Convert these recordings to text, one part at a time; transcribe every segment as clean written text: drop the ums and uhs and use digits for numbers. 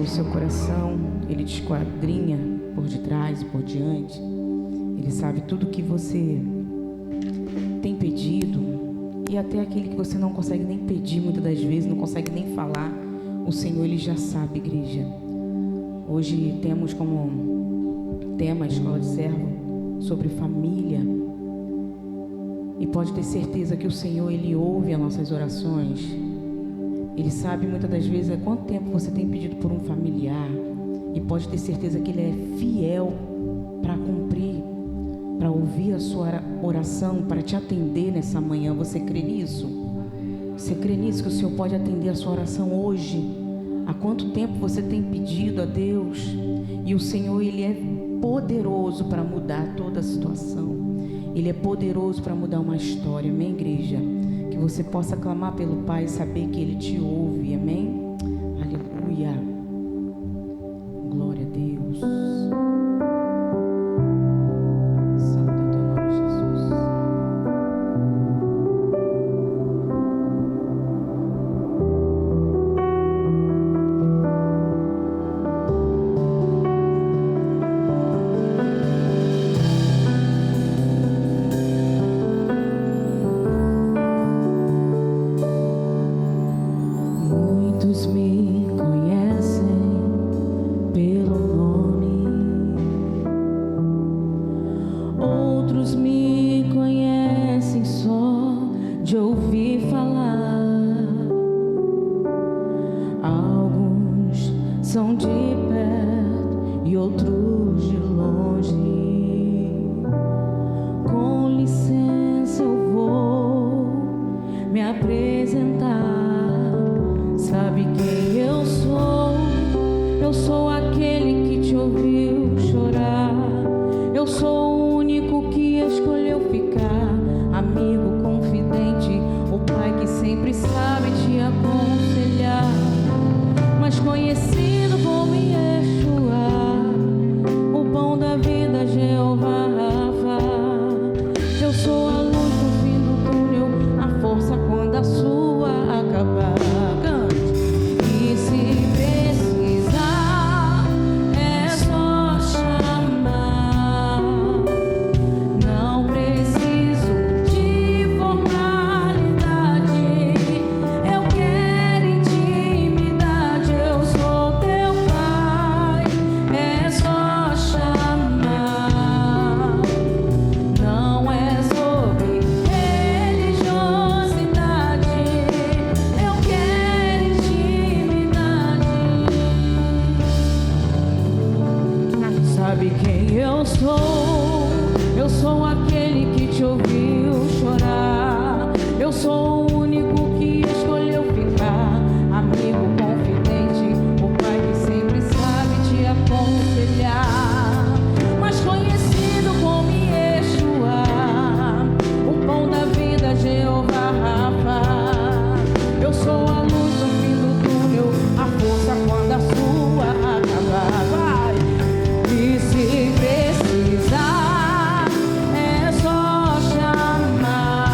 o seu coração, Ele te esquadrinha por detrás e por diante. Ele sabe tudo que você tem pedido, e até aquele que você não consegue nem pedir muitas das vezes, não consegue nem falar. O Senhor, Ele já sabe, igreja. Hoje temos como tema a Escola de Servo sobre família. E pode ter certeza que o Senhor, Ele ouve as nossas orações. Ele sabe muitas das vezes há quanto tempo você tem pedido por um familiar. E pode ter certeza que Ele é fiel para cumprir, para ouvir a sua oração, para te atender nessa manhã. Você crê nisso? Você crê nisso, que o Senhor pode atender a sua oração hoje? Há quanto tempo você tem pedido a Deus? E o Senhor, Ele é poderoso para mudar toda a situação. Ele é poderoso para mudar uma história. Amém, igreja? Que você possa clamar pelo Pai e saber que Ele te ouve. Amém? Aleluia. Glória a Deus. Santo é teu nome, Jesus. Muitos me conhecem pelo nome, outros me conhecem só de ouvir falar. Alguns são de perto e outros de longe. Com licença eu vou me apresentar. Sabe quem eu sou? Eu sou aquele que te ouviu chorar. Eu sou o único que escolheu ficar. Amigo confidente, o pai que sempre sabe te aconselhar. Mas conhecido como Yeshua, o pão da vida, Jeová Rafa. Eu sou a luz no fim do túnel, a força quando a sua acabar. Sabe quem eu sou? Eu sou aquele que te ouviu chorar. Eu sou o único que escolheu ficar. Amigo confidente, o pai que sempre sabe te aconselhar. Mas conhecido como Yeshua, o pão da vida, Jeová Rafa. Eu sou a luz no fim do túnel, a força quando a sua acabar. Vai! E se precisar, é só chamar.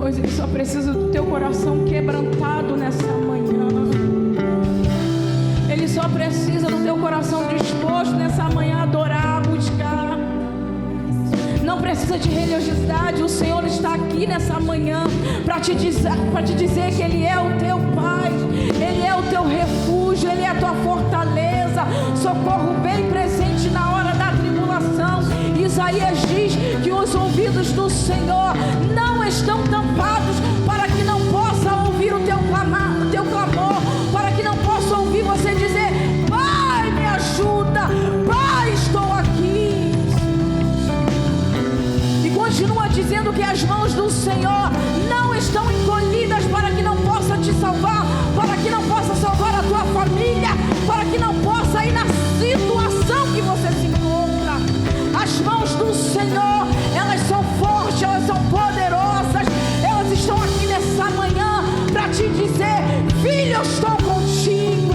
coisa, Ele só precisa do teu coração quebrantado nessa manhã. Ele só precisa do teu coração disposto nessa manhã a adorar, a buscar. Não precisa de religiosidade. O Senhor está aqui nessa manhã para te dizer que Ele é o teu Pai, Ele é o teu refúgio, Ele é a tua fortaleza, socorro bem presente na hora da tribulação. Isaías diz que os ouvidos do Senhor não estão tampados para que não possa ouvir o teu clamor, para que não possa ouvir você dizer: Pai, me ajuda, Pai, estou aqui. E continua dizendo que as mãos do Senhor não estão encolhidas para que não possa te salvar, para que não possa salvar a tua família, para que não possa ir na situação que você se encontra. As mãos do Senhor, elas são fortes, elas são poderosas, elas estão aqui nessa manhã para te dizer: filho, eu estou contigo,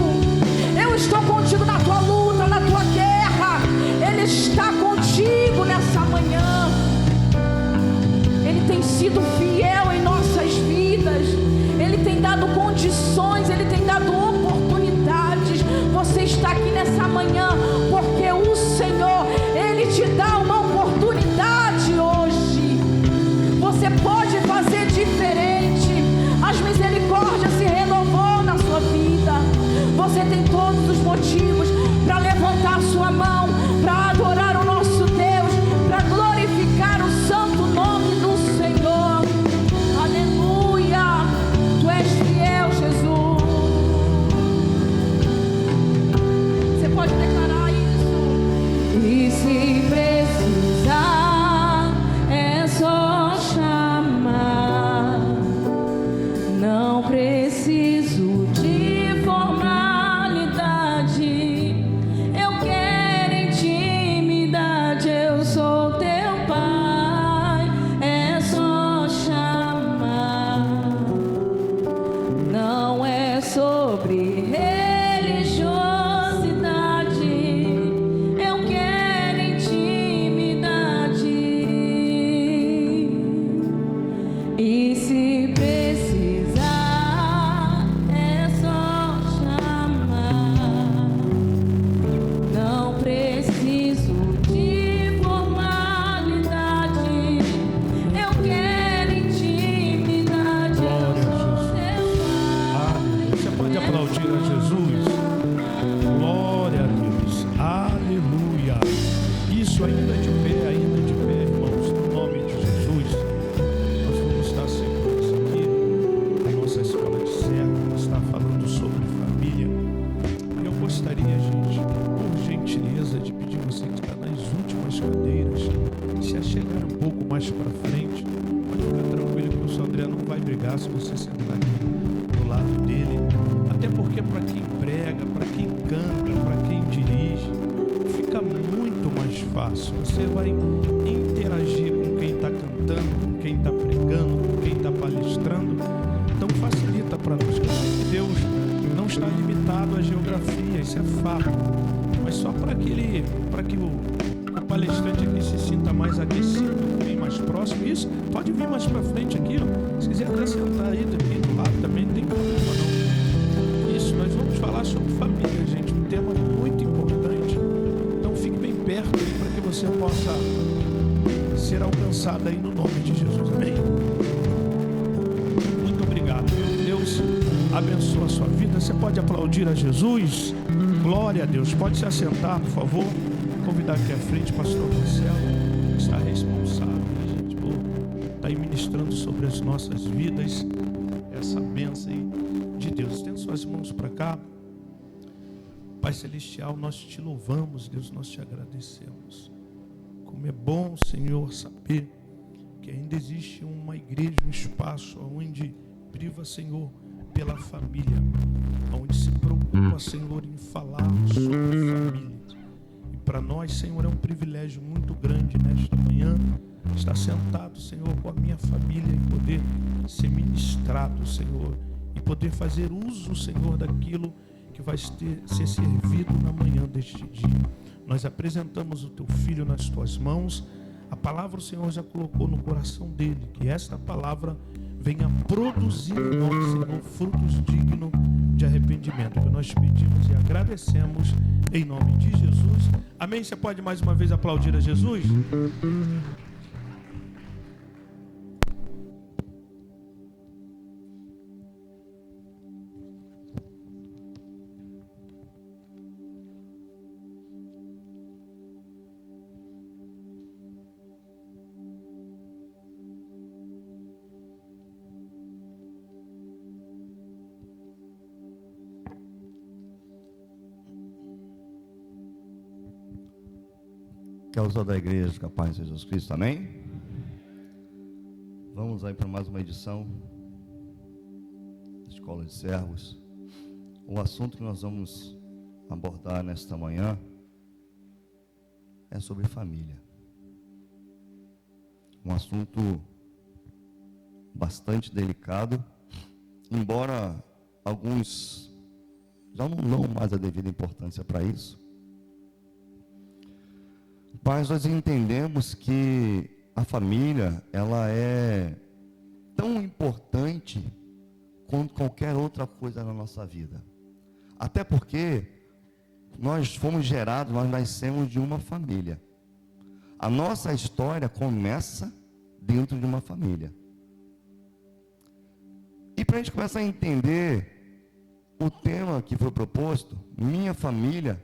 eu estou contigo na tua luta, na tua guerra. Ele está contigo nessa manhã. Ele tem sido fiel em nossas vidas, Ele tem dado condições, Ele tem dado oportunidades. Você está aqui nessa manhã porque o Senhor, Ele te dá uma oportunidade hoje. Você pode fazer diferente. As misericórdias se renovou na sua vida. Você tem todos os motivos para levantar a sua mão, para adorar o nosso Deus, para glorificar o santo nome do Senhor. Aleluia! Tu és fiel, Jesus. Você pode declarar isso? E se precisar, é só chamar. Não preciso de formalidade. Eu quero intimidade. Eu sou teu Pai. É só chamar. Não é sobre religiosidade. Eu quero intimidade. E se precisar, é só chamar. Não preciso de formalidade. Eu quero intimidade. Eu sou teu Pai. Você pode aplaudir a Jesus? Glória a Deus. Aleluia. Isso, ainda de pé, irmãos, no nome de Jesus. Nós vamos estar sempre aqui, a nossa escola de servos está falando sobre família. Eu gostaria, gente, por gentileza, de pedir você que está nas últimas cadeiras, se achegar um pouco mais para frente. Pode ficar tranquilo que o professor André não vai brigar se você sentar aqui do lado dele. Até porque para quem prega, para quem canta, para quem dirige, fica muito mais fácil. Você vai interagir com quem está cantando, com quem está pregando, com quem está palestrando. Então facilita para nós. Que Deus não está limitado à geografia, isso é fato. Mas só para que o palestrante aqui se sinta mais aquecido, bem mais próximo. Isso, pode vir mais para frente aqui, ó. Se quiser acrescentar aí daqui do lado também, não tem problema não. Isso, nós vamos falar sobre família, gente, um tema muito importante. Então fique bem perto aí para que você possa ser alcançado aí no nome de Jesus, amém? Muito obrigado, meu Deus abençoa a sua vida. Você pode aplaudir a Jesus? Glória a Deus. Pode se assentar, por favor. Convidar aqui à frente pastor Marcelo, que está responsável, gente, por estar aí ministrando sobre as nossas vidas essa bênção aí de Deus. Estenda suas mãos para cá. Pai Celestial, nós te louvamos, Deus, nós te agradecemos. Como é bom, Senhor, saber que ainda existe uma igreja, um espaço onde priva, Senhor, pela família, onde se preocupa, Senhor, em falar sobre família. E para nós, Senhor, é um privilégio muito grande nesta manhã estar sentado, Senhor, com a minha família e poder ser ministrado, Senhor, e poder fazer uso, Senhor, daquilo que vai ser servido na manhã deste dia. Nós apresentamos o teu filho nas tuas mãos. A palavra o Senhor já colocou no coração dele, que esta palavra venha produzir em nome do Senhor frutos dignos de arrependimento, que nós pedimos e agradecemos em nome de Jesus. Amém? Você pode mais uma vez aplaudir a Jesus? Que é o da igreja, capaz de Jesus Cristo, amém? Vamos aí para mais uma edição da Escola de Servos. O assunto que nós vamos abordar nesta manhã é sobre família. Um assunto bastante delicado, embora alguns já não dão mais a devida importância para isso. Mas nós entendemos que a família, ela é tão importante quanto qualquer outra coisa na nossa vida. Até porque nós fomos gerados, nós nascemos de uma família. A nossa história começa dentro de uma família. E para a gente começar a entender o tema que foi proposto, Minha Família,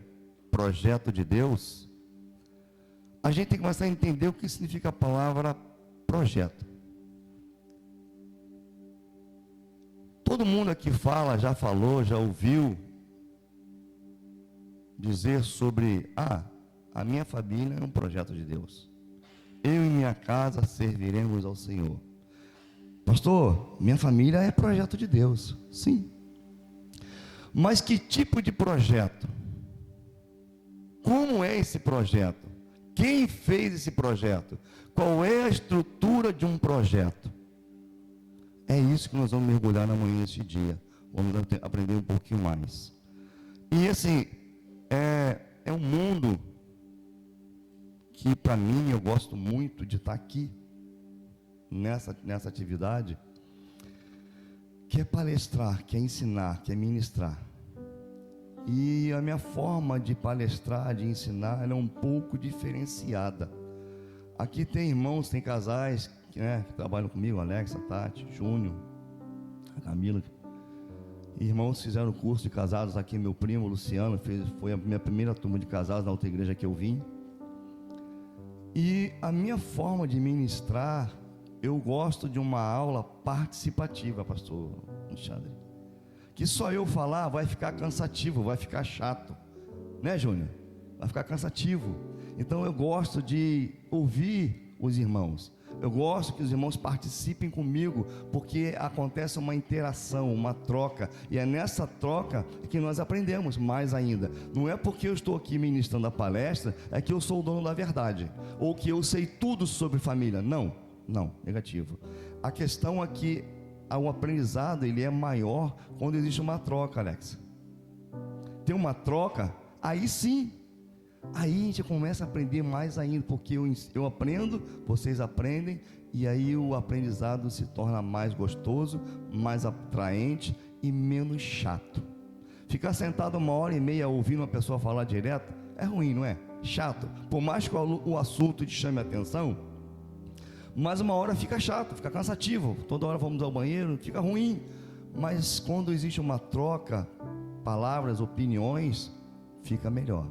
Projeto de Deus, a gente tem que começar a entender o que significa a palavra projeto. Todo mundo aqui fala, já falou, já ouviu dizer sobre, a minha família é um projeto de Deus. Eu e minha casa serviremos ao Senhor. Pastor, minha família é projeto de Deus. Sim. Mas que tipo de projeto? Como é esse projeto? Quem fez esse projeto? Qual é a estrutura de um projeto? É isso que nós vamos mergulhar na manhã deste dia. Vamos aprender um pouquinho mais. E assim, é um mundo que para mim, eu gosto muito de estar aqui, nessa atividade, que é palestrar, que é ensinar, que é ministrar. E a minha forma de palestrar, de ensinar, ela é um pouco diferenciada. Aqui tem irmãos, tem casais que trabalham comigo, Alex, a Tati, Júnior, a Camila. Irmãos fizeram o curso de casados aqui, meu primo Luciano, foi a minha primeira turma de casados na outra igreja que eu vim. E a minha forma de ministrar, eu gosto de uma aula participativa, pastor Alexandre. Que só eu falar vai ficar cansativo, vai ficar chato, né, Júnior? Vai ficar cansativo. Então eu gosto de ouvir os irmãos. Eu gosto que os irmãos participem comigo, porque acontece uma interação, uma troca, e é nessa troca que nós aprendemos mais ainda. Não é porque eu estou aqui ministrando a palestra, é que eu sou o dono da verdade, ou que eu sei tudo sobre família. Não, negativo. A questão é que o aprendizado, ele é maior quando existe uma troca, Alex. Tem uma troca, aí sim, aí a gente começa a aprender mais ainda, porque eu aprendo, vocês aprendem, e aí o aprendizado se torna mais gostoso, mais atraente e menos chato. Ficar sentado 1h30 ouvindo uma pessoa falar direto é ruim, não é? Chato. Por mais que o assunto te chame a atenção, mas uma hora fica chato, fica cansativo, toda hora vamos ao banheiro, fica ruim. Mas quando existe uma troca, palavras, opiniões, fica melhor.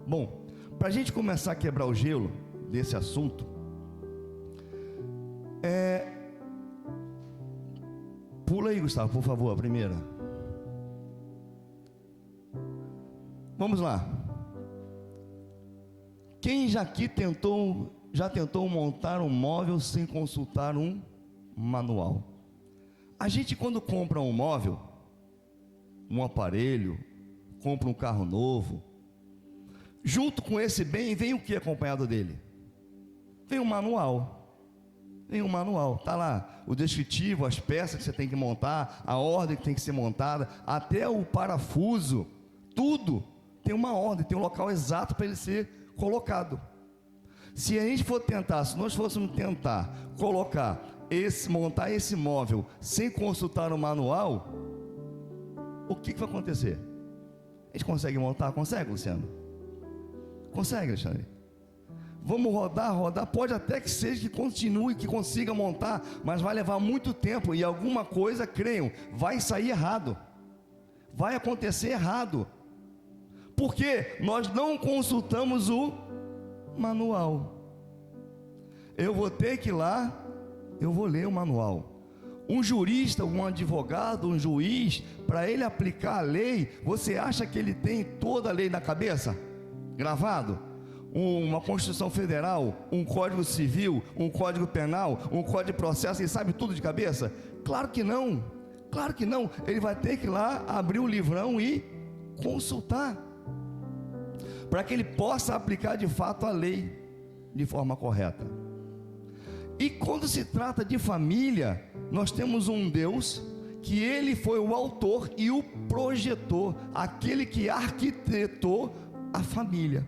Bom, para a gente começar a quebrar o gelo desse assunto, pula aí, Gustavo, por favor, a primeira. Vamos lá. Quem já aqui já tentou montar um móvel sem consultar um manual? A gente, quando compra um móvel, um aparelho, compra um carro novo, junto com esse bem vem o que acompanhado dele? Vem um manual. Está lá o descritivo, as peças que você tem que montar, a ordem que tem que ser montada, até o parafuso, tudo tem uma ordem, tem um local exato para ele ser colocado. Se nós fôssemos tentar colocar montar esse móvel sem consultar o manual, o que vai acontecer? A gente consegue montar? Consegue, Luciano? Consegue, Alexandre? Vamos rodar, pode até que seja que continue, que consiga montar, mas vai levar muito tempo e alguma coisa, creiam, vai sair errado, vai acontecer errado, porque nós não consultamos o manual. Eu vou ter que ir lá, eu vou ler o manual. Um jurista, um advogado, um juiz, para ele aplicar a lei, você acha que ele tem toda a lei na cabeça? Gravado? Uma Constituição Federal, um Código Civil, um Código Penal, um Código de Processo, ele sabe tudo de cabeça? Claro que não, claro que não. Ele vai ter que ir lá, abrir o livrão e consultar, para que ele possa aplicar de fato a lei de forma correta. E quando se trata de família, nós temos um Deus que ele foi o autor e o projetor, aquele que arquitetou a família.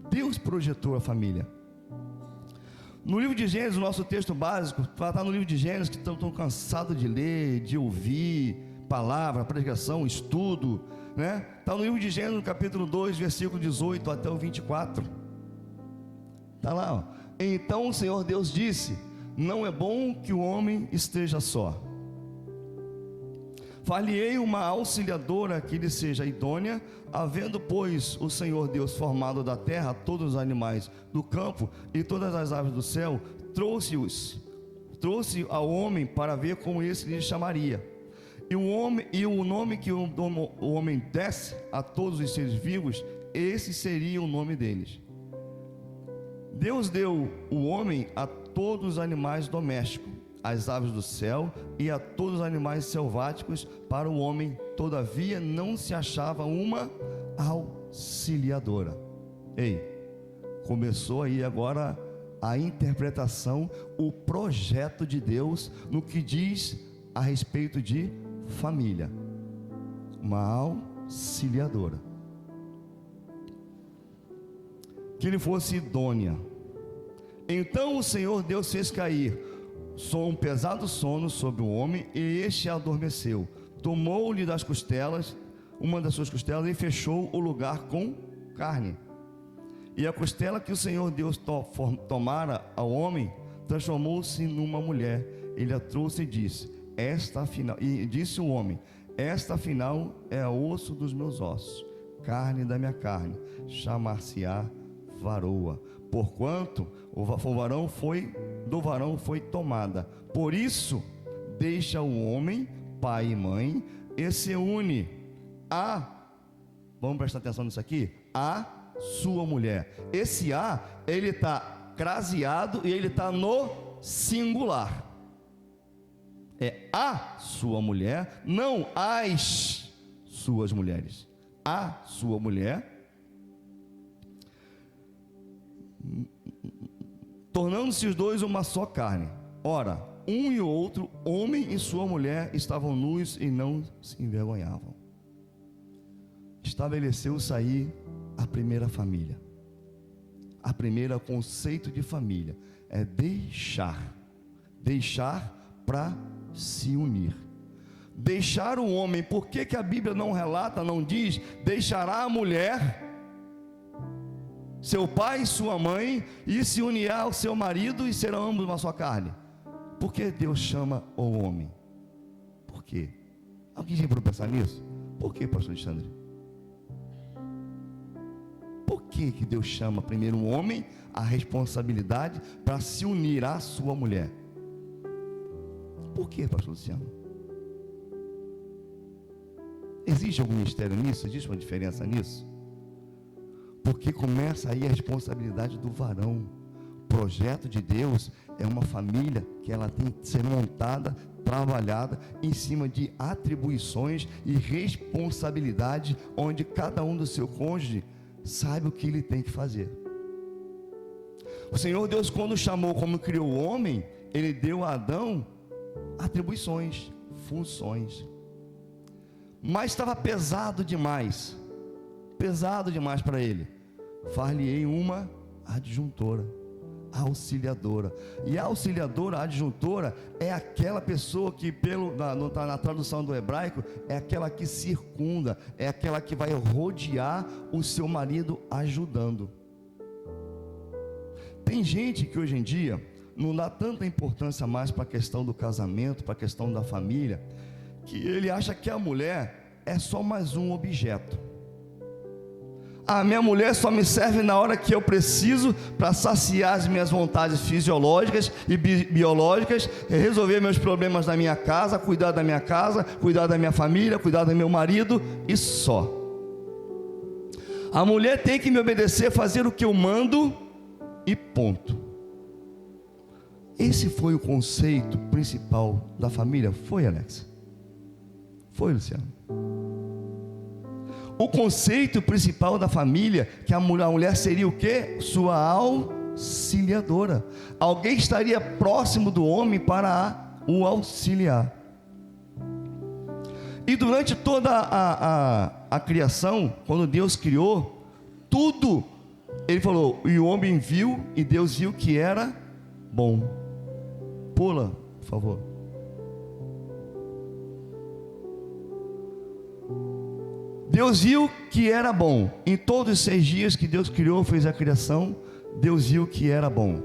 Deus projetou a família. No livro de Gênesis, o nosso texto básico, está no livro de Gênesis, que estão cansados de ler, de ouvir palavra, pregação, estudo, né? Está no livro de Gênesis, no capítulo 2, versículo 18 até o 24. Está lá, ó. Então o Senhor Deus disse: não é bom que o homem esteja só. Far-lhe-ei uma auxiliadora que lhe seja idônea. Havendo, pois, o Senhor Deus formado da terra todos os animais do campo e todas as aves do céu, trouxe ao homem para ver como esse lhe chamaria. E o nome que o homem desse a todos os seres vivos, esse seria o nome deles. Deus deu o homem a todos os animais domésticos, às aves do céu e a todos os animais selváticos para o homem. Todavia não se achava uma auxiliadora. Ei, começou aí agora a interpretação, o projeto de Deus no que diz a respeito de família. Uma auxiliadora que lhe fosse idônea. Então o Senhor Deus fez cair um pesado sono sobre o homem, e este adormeceu. Tomou-lhe das costelas, uma das suas costelas, e fechou o lugar com carne. E a costela que o Senhor Deus tomara ao homem, transformou-se numa mulher. Ele a trouxe e disse: e disse o homem: esta afinal é osso dos meus ossos, carne da minha carne, chamar-se-á varoa, porquanto do varão foi tomada. Por isso deixa o homem pai e mãe e se une vamos prestar atenção nisso aqui, a sua mulher. Esse ele está craseado e ele está no singular. É a sua mulher, não as suas mulheres. A sua mulher, tornando-se os dois uma só carne. Ora, um e o outro, homem e sua mulher, estavam nus e não se envergonhavam. Estabeleceu-se aí a primeira família. A primeira conceito de família é deixar para se unir. Deixar o homem. Por que a Bíblia não relata, não diz: deixará a mulher seu pai e sua mãe, e se unirá ao seu marido, e serão ambos uma só carne? Por que Deus chama o homem? Por quê? Alguém já parou para pensar nisso? Por que, pastor Alexandre? Por que Deus chama primeiro o homem, a responsabilidade para se unir à sua mulher? Por que, pastor Luciano? Existe algum mistério nisso? Existe uma diferença nisso? Porque começa aí a responsabilidade do varão. O projeto de Deus é uma família que ela tem que ser montada, trabalhada em cima de atribuições e responsabilidade, onde cada um do seu cônjuge sabe o que ele tem que fazer. O Senhor Deus, quando chamou, como criou o homem, Ele deu a Adão atribuições, funções, mas estava pesado demais para ele. Far-lhe-ei uma adjuntora. auxiliadora. E a auxiliadora, a adjuntora, é aquela pessoa que, na tradução do hebraico, é aquela que circunda, é aquela que vai rodear o seu marido ajudando. Tem gente que hoje em dia não dá tanta importância mais para a questão do casamento, para a questão da família, que ele acha que a mulher é só mais um objeto. A minha mulher só me serve na hora que eu preciso para saciar as minhas vontades fisiológicas e biológicas, resolver meus problemas da minha casa, cuidar da minha casa, cuidar da minha família, cuidar do meu marido e só. A mulher tem que me obedecer, fazer o que eu mando e ponto. Esse foi o conceito principal da família? Foi, Alex? Foi, Luciano? O conceito principal da família, que a mulher seria o quê? Sua auxiliadora. Alguém estaria próximo do homem para o auxiliar. E durante toda a criação, quando Deus criou tudo, Ele falou, e o homem viu, e Deus viu que era bom. Pula, por favor. Deus viu que era bom. Em todos os 6 dias que Deus criou, fez a criação, Deus viu que era bom.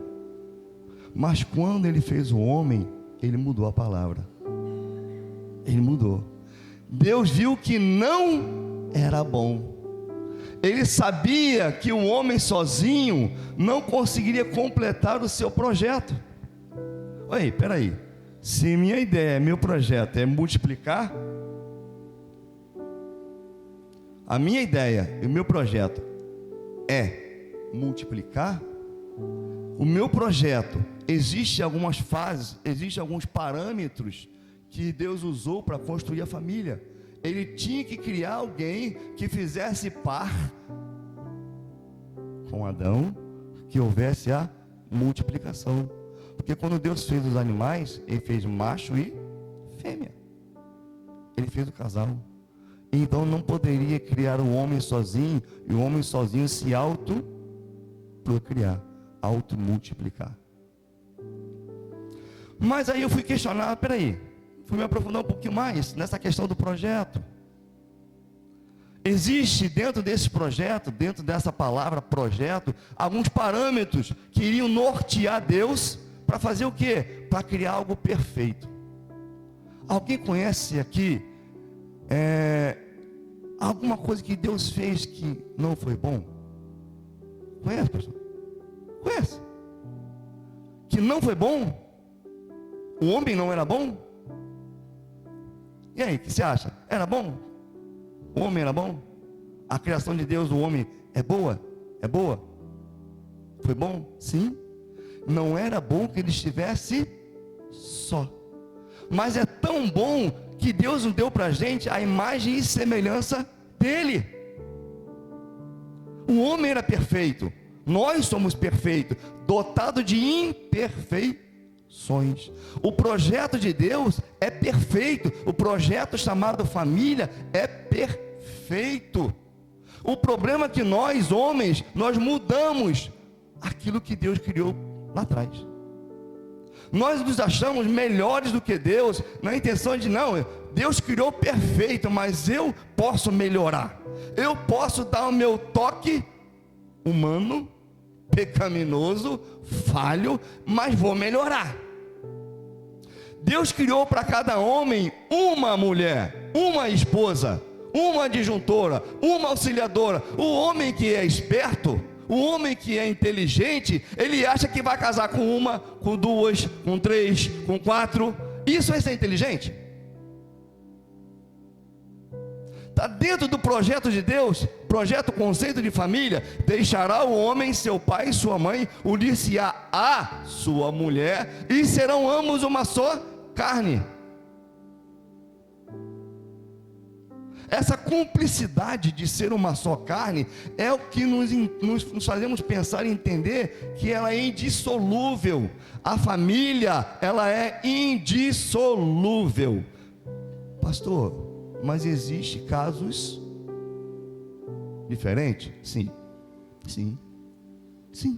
Mas quando Ele fez o homem, Ele mudou a palavra. Ele mudou. Deus viu que não era bom. Ele sabia que o homem sozinho não conseguiria completar o seu projeto. Oi, peraí. Se minha ideia, meu projeto é multiplicar, a minha ideia e o meu projeto é multiplicar, o meu projeto, existe algumas fases, existem alguns parâmetros que Deus usou para construir a família. Ele tinha que criar alguém que fizesse par com Adão, que houvesse a multiplicação. Porque quando Deus fez os animais, Ele fez macho e fêmea. Ele fez o casal. Então não poderia criar um homem sozinho, e o homem sozinho se autoprocriar, automultiplicar. Mas aí eu fui questionar, peraí, fui me aprofundar um pouquinho mais nessa questão do projeto. Existe dentro desse projeto, dentro dessa palavra projeto, alguns parâmetros que iriam nortear Deus para fazer o quê? Para criar algo perfeito. Alguém conhece aqui alguma coisa que Deus fez que não foi bom? Conhece, pastor? Conhece? Que não foi bom? O homem não era bom? E aí, o que você acha? Era bom? O homem era bom? A criação de Deus, o homem é boa? É boa? Foi bom? Sim. Não era bom que ele estivesse só. Mas é tão bom que Deus nos deu para a gente a imagem e semelhança dele. O homem era perfeito, nós somos perfeitos, dotado de imperfeições. O projeto de Deus é perfeito, o projeto chamado família é perfeito. O problema é que nós, homens, nós mudamos aquilo que Deus criou lá atrás. Nós nos achamos melhores do que Deus, na intenção de não, Deus criou perfeito, mas eu posso melhorar. Eu posso dar o meu toque humano, pecaminoso, falho, mas vou melhorar. Deus criou para cada homem uma mulher, uma esposa, uma adjuntora, uma auxiliadora. O homem que é esperto, o homem que é inteligente, ele acha que vai casar com uma, com duas, com três, com quatro. Isso é ser inteligente? Está dentro do projeto de Deus, projeto, conceito de família. Deixará o homem seu pai e sua mãe, unir-se-á a sua mulher, e serão ambos uma só carne. Essa cumplicidade de ser uma só carne é o que nos fazemos pensar e entender que ela é indissolúvel. A família, ela é indissolúvel. Pastor, mas existe casos diferentes? Sim. Sim. Sim.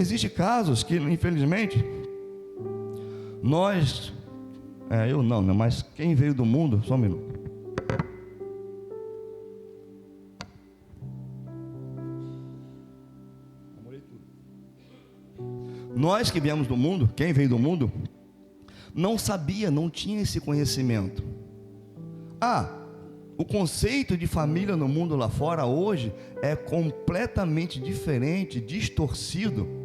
Existem casos que, infelizmente, nós, eu não, né? Mas quem veio do mundo, só um minuto. Nós que viemos do mundo, quem veio do mundo, não sabia, não tinha esse conhecimento. O conceito de família no mundo lá fora hoje é completamente diferente, distorcido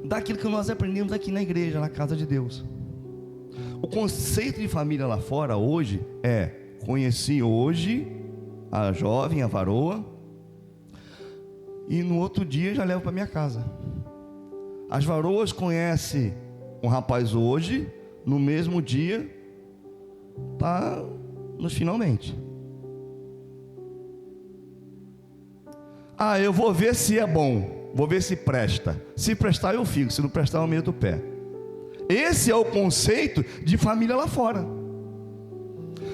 daquilo que nós aprendemos aqui na igreja, na casa de Deus. O conceito de família lá fora hoje é: conheci hoje a jovem, a varoa, e no outro dia já levo para minha casa. As varoas conhecem um rapaz hoje, no mesmo dia está nos finalmente. Eu vou ver se é bom, vou ver se presta. Se prestar eu fico, se não prestar eu meto o pé. Esse é o conceito de família lá fora.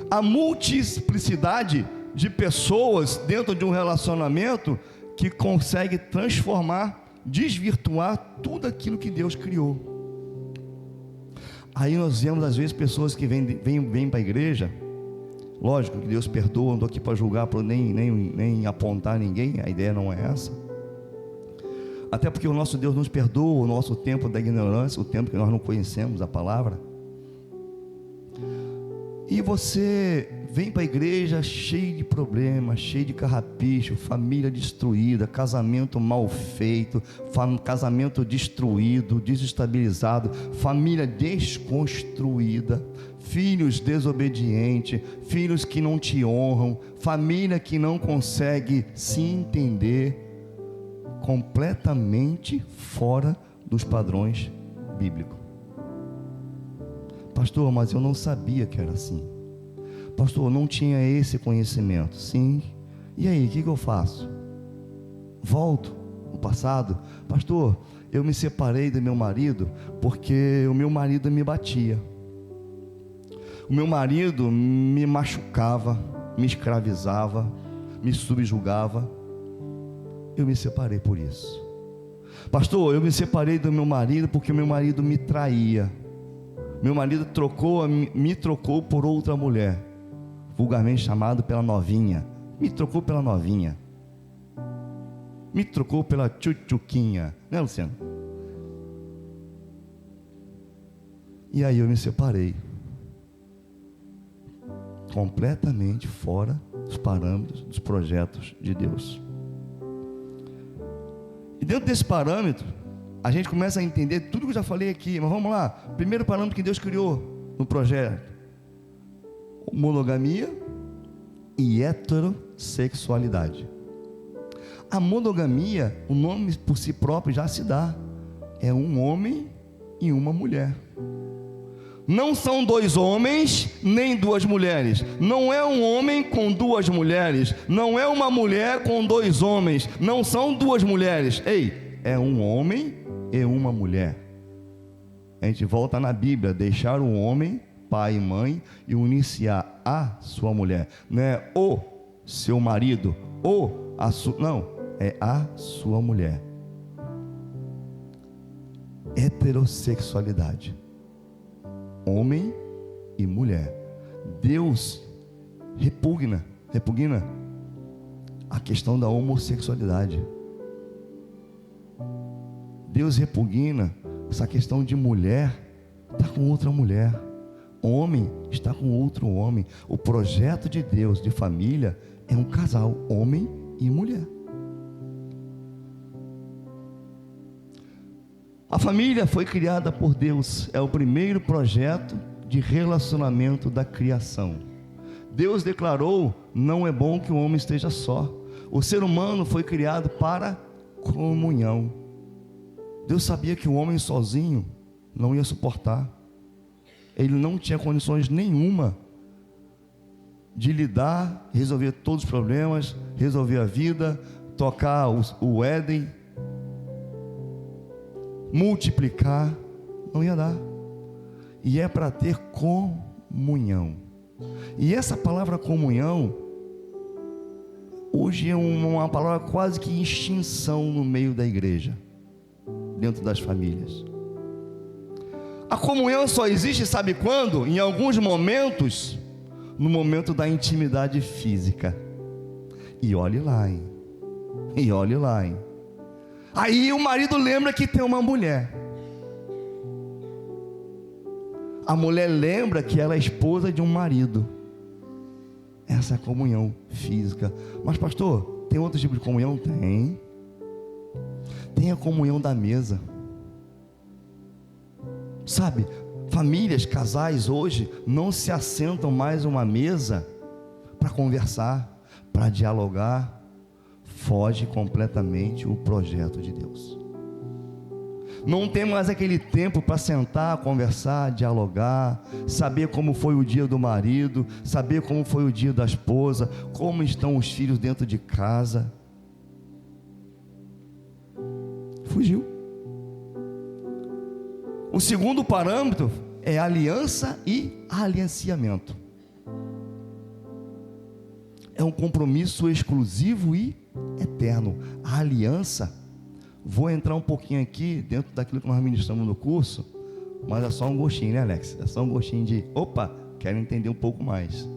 A multiplicidade de pessoas dentro de um relacionamento que consegue transformar, desvirtuar tudo aquilo que Deus criou. Aí nós vemos às vezes pessoas que vêm para a igreja. Lógico que Deus perdoa, não estou aqui para julgar, para nem apontar ninguém, a ideia não é essa. Até porque o nosso Deus nos perdoa o nosso tempo da ignorância, o tempo que nós não conhecemos a palavra. E você vem para a igreja cheio de problemas, cheio de carrapicho, família destruída, casamento mal feito, casamento destruído, desestabilizado, família desconstruída, filhos desobedientes, filhos que não te honram, família que não consegue se entender, completamente fora dos padrões bíblicos. Pastor, mas eu não sabia que era assim. Pastor, eu não tinha esse conhecimento. Sim. E aí, o que eu faço? Volto no passado. Pastor, eu me separei do meu marido porque o meu marido me batia. O meu marido me machucava, me escravizava, me subjugava. Eu me separei por isso. Pastor, eu me separei do meu marido porque o meu marido me traía. Meu marido me trocou por outra mulher, vulgarmente chamado pela novinha. Me trocou pela novinha. Me trocou pela tchutchuquinha, né, Luciano? E aí eu me separei, completamente fora dos parâmetros, dos projetos de Deus. E dentro desse parâmetro, a gente começa a entender tudo que eu já falei aqui. Mas vamos lá, primeiro parâmetro que Deus criou no projeto: monogamia e heterossexualidade. A monogamia, o nome por si próprio já se dá, é um homem e uma mulher. Não são dois homens nem duas mulheres. Não é um homem com duas mulheres. Não é uma mulher com dois homens. Não são duas mulheres. É um homem e uma mulher. A gente volta na Bíblia: deixar o homem, pai e mãe, e unir-se a sua mulher. Não é o seu marido ou a sua, não, é a sua mulher. Heterossexualidade, homem e mulher. Deus repugna a questão da homossexualidade. Deus repugna essa questão de mulher estar com outra mulher, homem está com outro homem. O projeto de Deus de família é um casal, homem e mulher. A família foi criada por Deus, é o primeiro projeto de relacionamento da criação. Deus declarou: não é bom que o homem esteja só. O ser humano foi criado para comunhão. Deus sabia que o homem sozinho não ia suportar. Ele não tinha condições nenhuma de lidar, resolver todos os problemas, resolver a vida, tocar o Éden, multiplicar, não ia dar. E é para ter comunhão. E essa palavra comunhão hoje é uma palavra quase que em extinção no meio da igreja. dentro das famílias. A comunhão só existe, sabe quando? Em alguns momentos, no momento da intimidade física. E olhe lá, hein? E olhe lá, hein? Aí o marido lembra que tem uma mulher. A mulher lembra que ela é esposa de um marido. Essa é a comunhão física. Mas pastor, tem outro tipo de comunhão? Tem. Tem a comunhão da mesa. Sabe, famílias, casais hoje não se assentam mais uma mesa para conversar, para dialogar. Foge completamente o projeto de Deus. Não tem mais aquele tempo para sentar, conversar, dialogar, saber como foi o dia do marido, saber como foi o dia da esposa, como estão os filhos dentro de casa. Fugiu. O segundo parâmetro é aliança e alianciamento. É um compromisso exclusivo e eterno. A aliança, vou entrar um pouquinho aqui dentro daquilo que nós ministramos no curso, mas é só um gostinho, né, Alex? É só um gostinho de, opa, quero entender um pouco mais.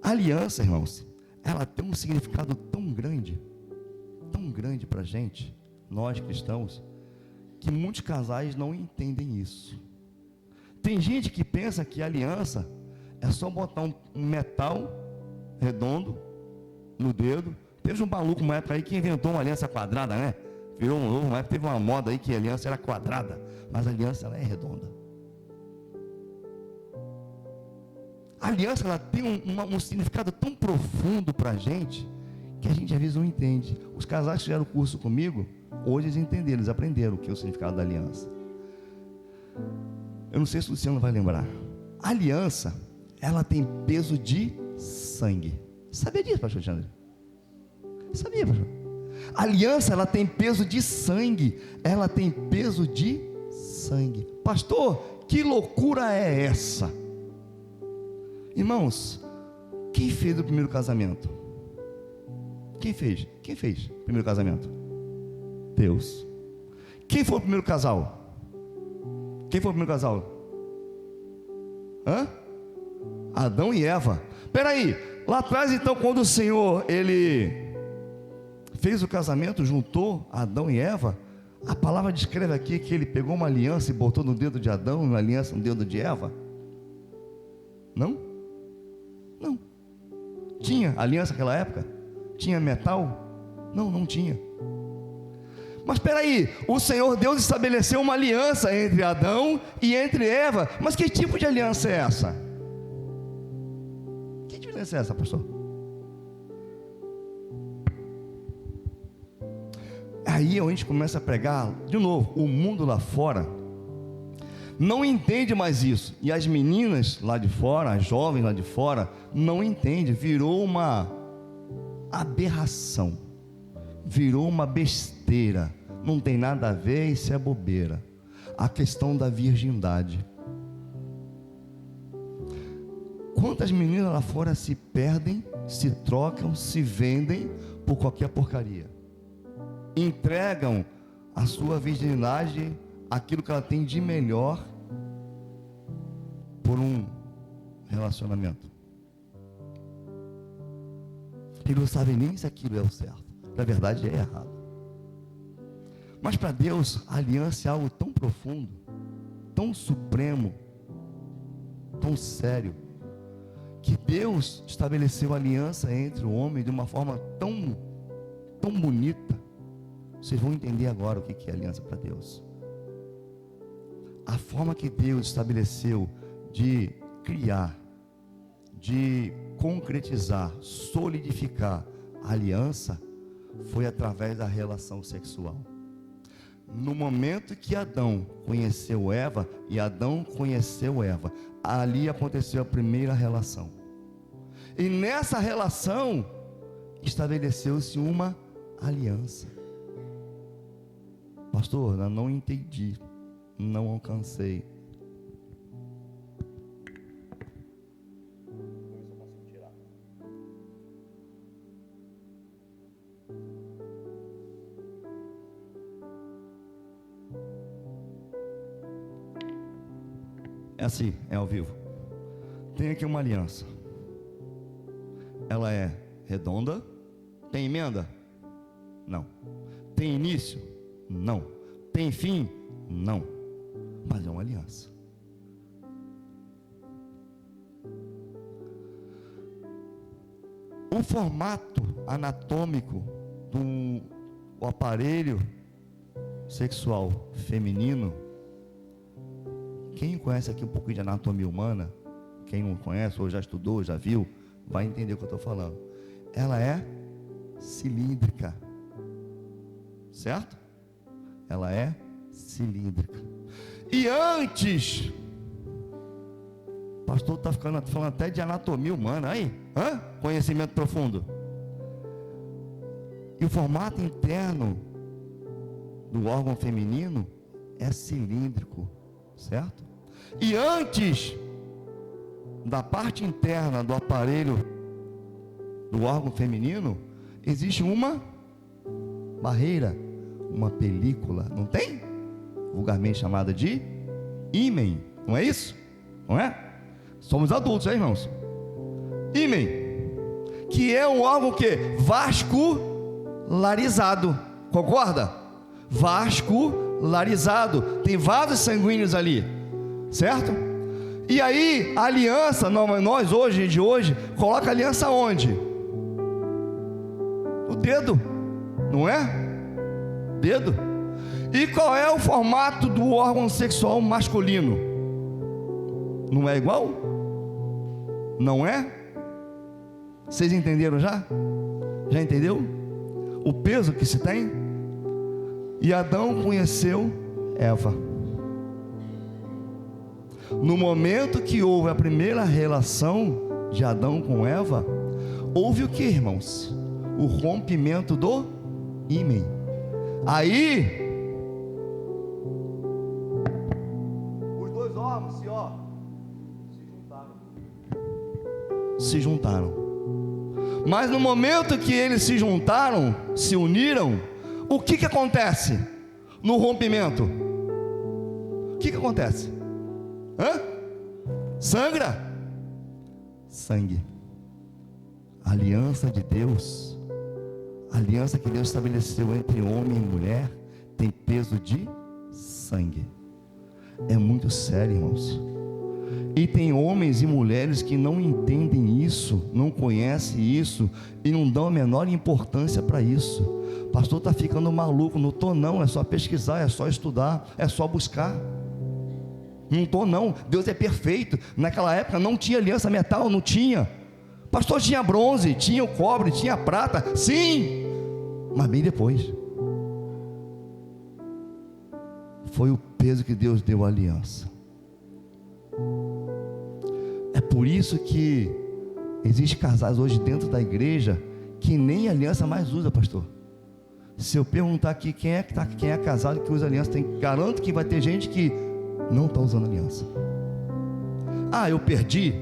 A aliança, irmãos, ela tem um significado tão grande para a gente, nós cristãos, que muitos casais não entendem isso. Tem gente que pensa que a aliança é só botar um metal redondo no dedo. Teve um maluco uma época aí que inventou uma aliança quadrada, né? Virou um novo, uma época teve uma moda aí que a aliança era quadrada, mas a aliança ela é redonda. A aliança ela tem um significado tão profundo para a gente, que a gente às vezes não entende. Os casais que fizeram o curso comigo, hoje eles entenderam, eles aprenderam o que é o significado da aliança. Eu não sei se o Luciano vai lembrar. A aliança, ela tem peso de sangue. Sabia disso, pastor Alexandre? Sabia, pastor? A aliança, ela tem peso de sangue. Ela tem peso de sangue. Pastor, que loucura é essa? Irmãos, quem fez o primeiro casamento? Quem fez? Quem fez o primeiro casamento? Deus. Quem foi o primeiro casal? Quem foi o primeiro casal? Adão e Eva. Peraí, lá atrás então, quando o Senhor, Ele fez o casamento, juntou Adão e Eva, a palavra descreve aqui que Ele pegou uma aliança e botou no dedo de Adão, uma aliança no dedo de Eva. Não? Não. Tinha aliança naquela época? Tinha metal? Não, não tinha. Mas espera aí, o Senhor Deus estabeleceu uma aliança entre Adão e entre Eva. Mas que tipo de aliança é essa? Que tipo de aliança é essa, pastor? Aí a gente começa a pregar, de novo, o mundo lá fora não entende mais isso. E as meninas lá de fora, as jovens lá de fora, não entendem. Virou uma aberração. Virou uma besteira. Não tem nada a ver, isso é bobeira. A questão da virgindade. Quantas meninas lá fora se perdem, se trocam, se vendem por qualquer porcaria? Entregam a sua virgindade, aquilo que ela tem de melhor, por um relacionamento. E não sabem nem se aquilo é o certo. Na verdade é errado. Mas para Deus, a aliança é algo tão profundo, tão supremo, tão sério, que Deus estabeleceu a aliança entre o homem de uma forma tão bonita. Vocês vão entender agora o que é aliança para Deus. A forma que Deus estabeleceu de criar, de concretizar, solidificar a aliança, foi através da relação sexual. No momento que Adão conheceu Eva e Adão conheceu Eva, ali aconteceu a primeira relação. E nessa relação estabeleceu-se uma aliança. Pastor, eu não entendi, não alcancei. É assim, é ao vivo. Tem aqui uma aliança. Ela é redonda. Tem emenda? Não. Tem início? Não. Tem fim? Não. Mas é uma aliança. O formato anatômico do aparelho sexual feminino, quem conhece aqui um pouquinho de anatomia humana, quem não conhece ou já estudou, já viu, vai entender o que eu estou falando. Ela é cilíndrica, certo? Ela é cilíndrica. E antes, o pastor está falando até de anatomia humana, aí, conhecimento profundo. E o formato interno do órgão feminino é cilíndrico, certo? E antes da parte interna do aparelho do órgão feminino, existe uma barreira, uma película, não tem? Vulgarmente chamada de ímen, não é isso? Não é? Somos adultos, irmãos? Ímen, que é um órgão que vascularizado, concorda? Vascularizado, tem vasos sanguíneos ali, certo? E aí, a aliança, nós hoje, de hoje, coloca a aliança onde? O dedo, não é? Dedo. E qual é o formato do órgão sexual masculino? Não é igual? Não é? Vocês entenderam já? Já entendeu? O peso que se tem? E Adão conheceu Eva. No momento que houve a primeira relação de Adão com Eva, houve o que, irmãos? O rompimento do ímen. Aí, os dois órgãos se juntaram. Mas no momento que eles se juntaram, se uniram, o que acontece no rompimento? O que acontece? Sangra? Sangue. A aliança de Deus, a aliança que Deus estabeleceu entre homem e mulher, tem peso de sangue. É muito sério, irmãos. E tem homens e mulheres que não entendem isso, não conhecem isso e não dão a menor importância para isso. Pastor, está ficando maluco. Não estou não, é só pesquisar, é só estudar, é só buscar. Não estou não, Deus é perfeito. Naquela época não tinha aliança metal, não tinha. Pastor, tinha bronze, tinha o cobre, tinha prata, sim, mas bem depois. Foi o peso que Deus deu à aliança. É por isso que existem casais hoje dentro da igreja que nem aliança mais usa, pastor. Se eu perguntar aqui quem é casado que usa aliança, garanto que vai ter gente que não está usando aliança. Eu perdi,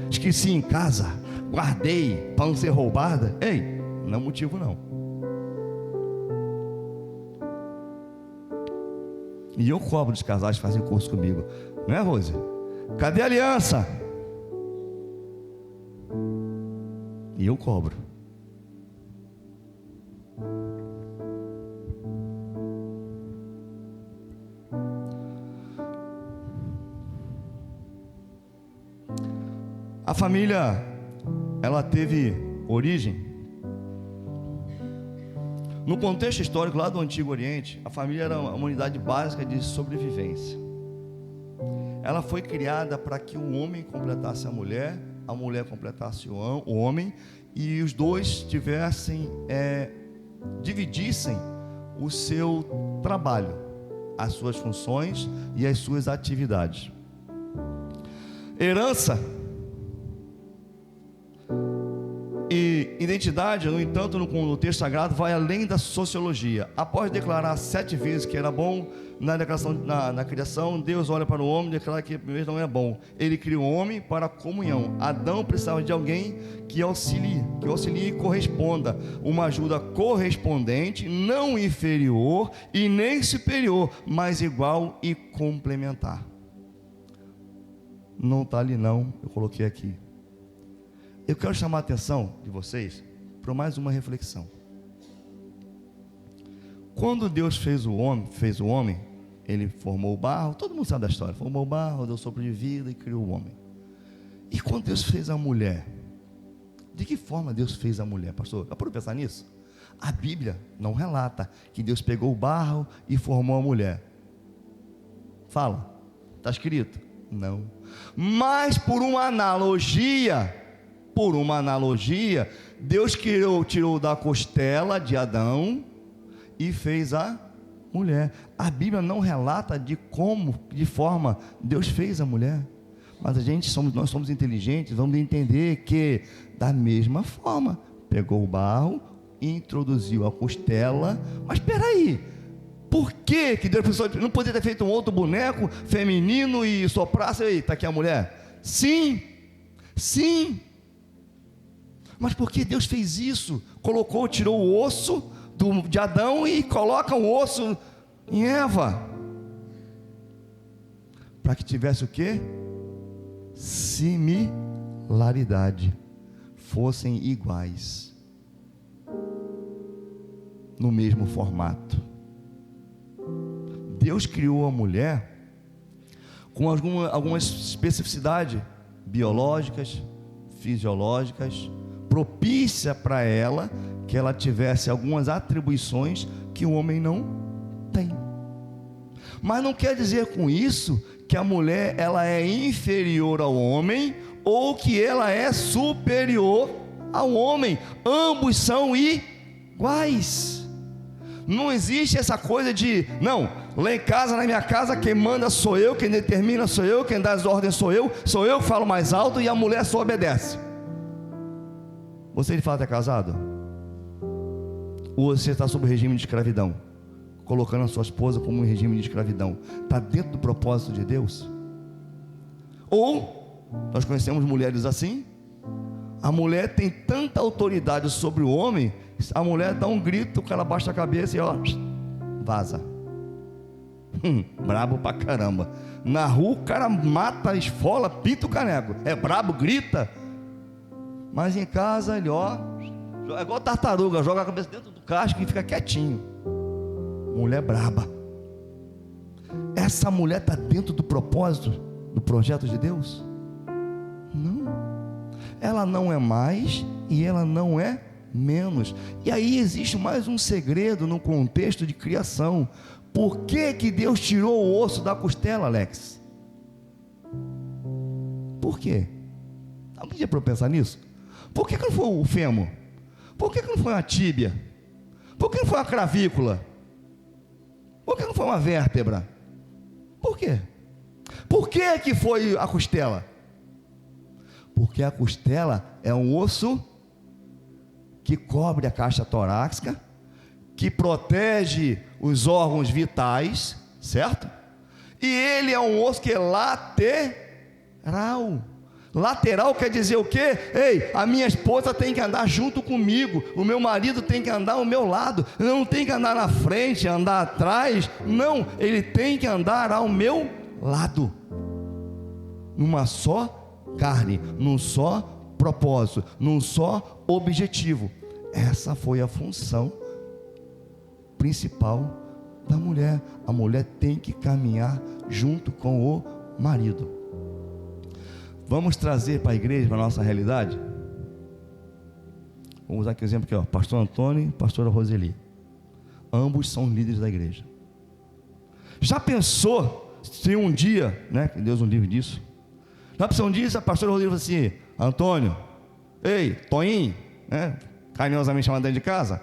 esqueci em casa, guardei para não ser roubada. Ei, não é motivo não. E eu cobro dos casais que fazem curso comigo, não é, Rose? Cadê a aliança? E eu cobro. A família, ela teve origem no contexto histórico lá do Antigo Oriente. A família era uma unidade básica de sobrevivência. Ela foi criada para que o homem completasse a mulher completasse o homem, e os dois dividissem o seu trabalho, as suas funções e as suas atividades. Herança e identidade, no entanto, no texto sagrado, vai além da sociologia. Após declarar 7 vezes que era bom, na criação, Deus olha para o homem e declara que primeiro não é bom. Ele cria o homem para a comunhão. Adão precisava de alguém que auxilie e corresponda. Uma ajuda correspondente, não inferior e nem superior, mas igual e complementar. Não está ali não, eu coloquei aqui. Eu quero chamar a atenção de vocês para mais uma reflexão. Quando Deus fez o homem, Ele formou o barro, todo mundo sabe da história, formou o barro, deu sopro de vida e criou o homem. E quando Deus fez a mulher, de que forma Deus fez a mulher, pastor? Já parou pensar nisso? A Bíblia não relata que Deus pegou o barro e formou a mulher. Fala, está escrito? Não. Mas por uma analogia, Deus tirou da costela de Adão e fez a mulher. A Bíblia não relata de forma Deus fez a mulher. Mas nós somos inteligentes, vamos entender que da mesma forma, pegou o barro, introduziu a costela. Mas espera aí, por que Deus pensou, não poderia ter feito um outro boneco feminino e soprasse, aí, está aqui a mulher? Sim, mas por que Deus fez isso? Tirou o osso de Adão e coloca o osso em Eva, para que tivesse o quê? Similaridade, fossem iguais, no mesmo formato. Deus criou a mulher com algumas especificidades biológicas, fisiológicas, propícia para ela, que ela tivesse algumas atribuições que o homem não tem. Mas não quer dizer com isso que a mulher ela é inferior ao homem ou que ela é superior ao homem. Ambos são iguais. Não existe essa coisa de, não, lá em casa, na minha casa, quem manda sou eu, quem determina sou eu, quem dá as ordens sou eu que falo mais alto e a mulher só obedece. Você de fato é casado? Ou você está sob o regime de escravidão, colocando a sua esposa como um regime de escravidão? Está dentro do propósito de Deus? Ou nós conhecemos mulheres assim, a mulher tem tanta autoridade sobre o homem, a mulher dá um grito, o cara baixa a cabeça e ó, vaza. Brabo pra caramba. Na rua o cara mata, esfola, pinta o caneco, é brabo, grita. Mas em casa ele é igual tartaruga, joga a cabeça dentro do casco e fica quietinho. Mulher braba. Essa mulher está dentro do propósito, do projeto de Deus? Não. Ela não é mais e ela não é menos. E aí existe mais um segredo no contexto de criação. Por que Deus tirou o osso da costela, Alex? Por quê? Não podia para eu pensar nisso? Por que não foi o fêmur? Por que não foi a tíbia? Por que não foi a clavícula? Por que não foi uma vértebra? Por quê? Por que foi a costela? Porque a costela é um osso que cobre a caixa torácica, que protege os órgãos vitais, certo? E ele é um osso que é lateral. Lateral quer dizer o quê? Ei, a minha esposa tem que andar junto comigo, o meu marido tem que andar ao meu lado, não tem que andar na frente, andar atrás, não, ele tem que andar ao meu lado, numa só carne, num só propósito, num só objetivo. Essa foi a função principal da mulher. A mulher tem que caminhar junto com o marido. Vamos trazer para a igreja, para a nossa realidade? Vamos usar aqui o exemplo aqui, ó, pastor Antônio e pastora Roseli. Ambos são líderes da igreja. Já pensou se um dia, né, que Deus nos livre disso, já pensou um dia se a pastora Roseli falou assim: Antônio, ei, Toninho, né, carinhosamente chamado dentro de casa,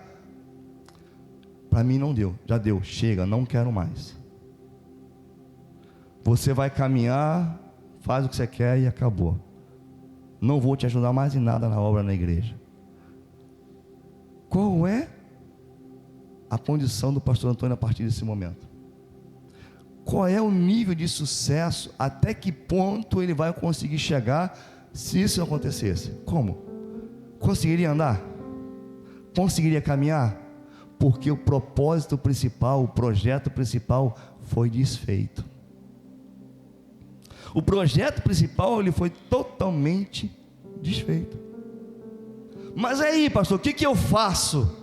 para mim não deu, já deu, chega, não quero mais. Você vai caminhar, faz o que você quer e acabou. Não vou te ajudar mais em nada na obra na igreja. Qual é a condição do pastor Antônio a partir desse momento? Qual é o nível de sucesso? Até que ponto ele vai conseguir chegar se isso acontecesse? Como? Conseguiria andar? Conseguiria caminhar? Porque o propósito principal, o projeto principal foi desfeito. O projeto principal ele foi totalmente desfeito. Mas aí, pastor, o que eu faço?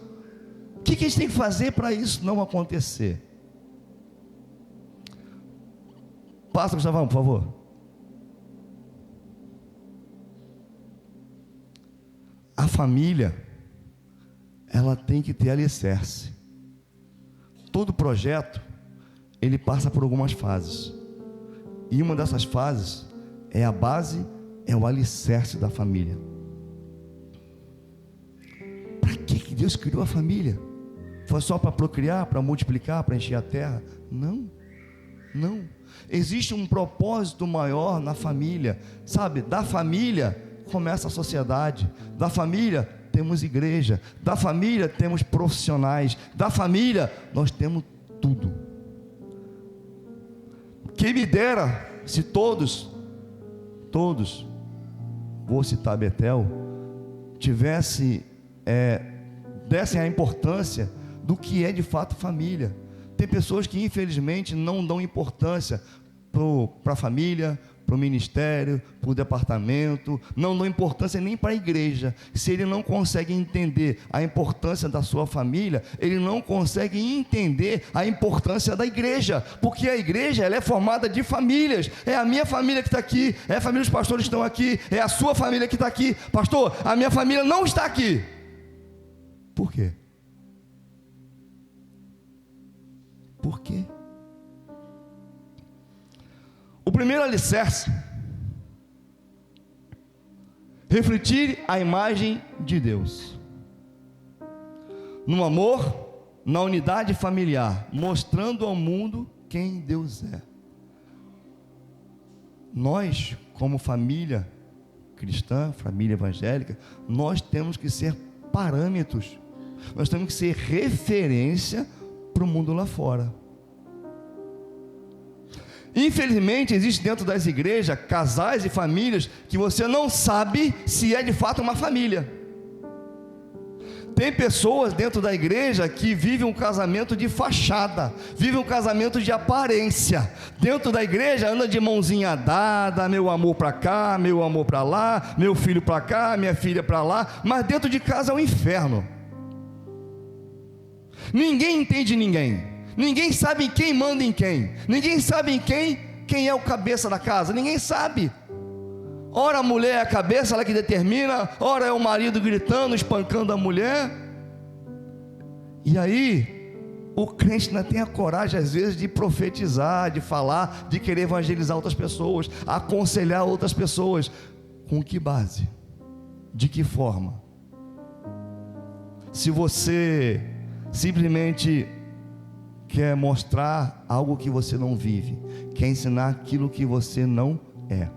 O que a gente tem que fazer para isso não acontecer? Pastor Gustavão, por favor. A família, ela tem que ter alicerce. Todo projeto, ele passa por algumas fases. E uma dessas fases é a base, é o alicerce da família. Para que Deus criou a família? Foi só para procriar, para multiplicar, para encher a terra? Não, não. Existe um propósito maior na família. Sabe, da família começa a sociedade. Da família temos igreja. Da família temos profissionais. Da família nós temos tudo. Quem me dera se todos, vou citar Betel, dessem a importância do que é de fato família. Tem pessoas que infelizmente não dão importância para a família, para o ministério, para o departamento, não dão importância nem para a igreja. Se ele não consegue entender a importância da sua família, ele não consegue entender a importância da igreja, porque a igreja ela é formada de famílias. É a minha família que está aqui, é a família dos pastores que estão aqui, é a sua família que está aqui. Pastor, a minha família não está aqui. Por quê? Por quê? O primeiro alicerce, refletir a imagem de Deus, no amor, na unidade familiar, mostrando ao mundo quem Deus é. Nós, como família cristã, família evangélica, nós temos que ser parâmetros, nós temos que ser referência para o mundo lá fora. Infelizmente existe dentro das igrejas casais e famílias que você não sabe se é de fato uma família. Tem pessoas dentro da igreja que vivem um casamento de fachada, vivem um casamento de aparência. Dentro da igreja anda de mãozinha dada, meu amor para cá, meu amor para lá, meu filho para cá, minha filha para lá, mas dentro de casa é um inferno. Ninguém entende ninguém. Ninguém sabe quem manda em quem. Ninguém sabe em quem é o cabeça da casa. Ninguém sabe. Ora a mulher é a cabeça, ela que determina. Ora é o marido gritando, espancando a mulher. E aí o crente ainda tem a coragem às vezes de profetizar, de falar, de querer evangelizar outras pessoas, aconselhar outras pessoas. Com que base? De que forma? Se você simplesmente quer mostrar algo que você não vive, quer ensinar aquilo que você não é.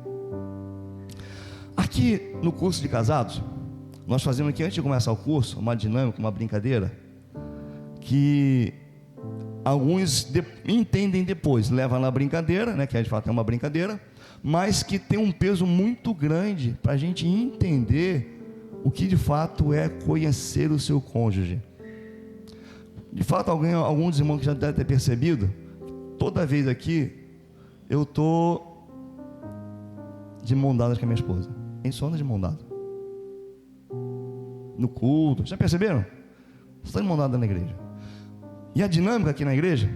Aqui no curso de casados, nós fazemos aqui, antes de começar o curso, uma dinâmica, uma brincadeira, que alguns entendem depois, levam na brincadeira, né, que de fato é uma brincadeira, mas que tem um peso muito grande para a gente entender o que de fato é conhecer o seu cônjuge. De fato, algum dos irmãos que já deve ter percebido, toda vez aqui, eu estou de mão dada com a minha esposa. Quem só anda de mão dada? No culto, já perceberam? Você está de mão dada na igreja. E a dinâmica aqui na igreja,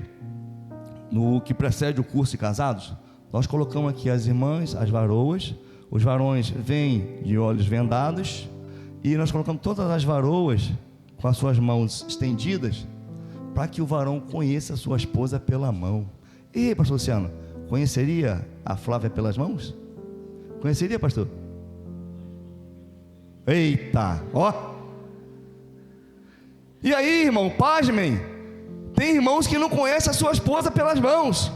no que precede o curso de casados, nós colocamos aqui as irmãs, as varoas, os varões vêm de olhos vendados, e nós colocamos todas as varoas com as suas mãos estendidas, para que o varão conheça a sua esposa pela mão. E pastor Luciano, conheceria a Flávia pelas mãos? Conheceria, pastor? Eita, ó. E aí, irmão, pasmem, tem irmãos que não conhecem a sua esposa pelas mãos.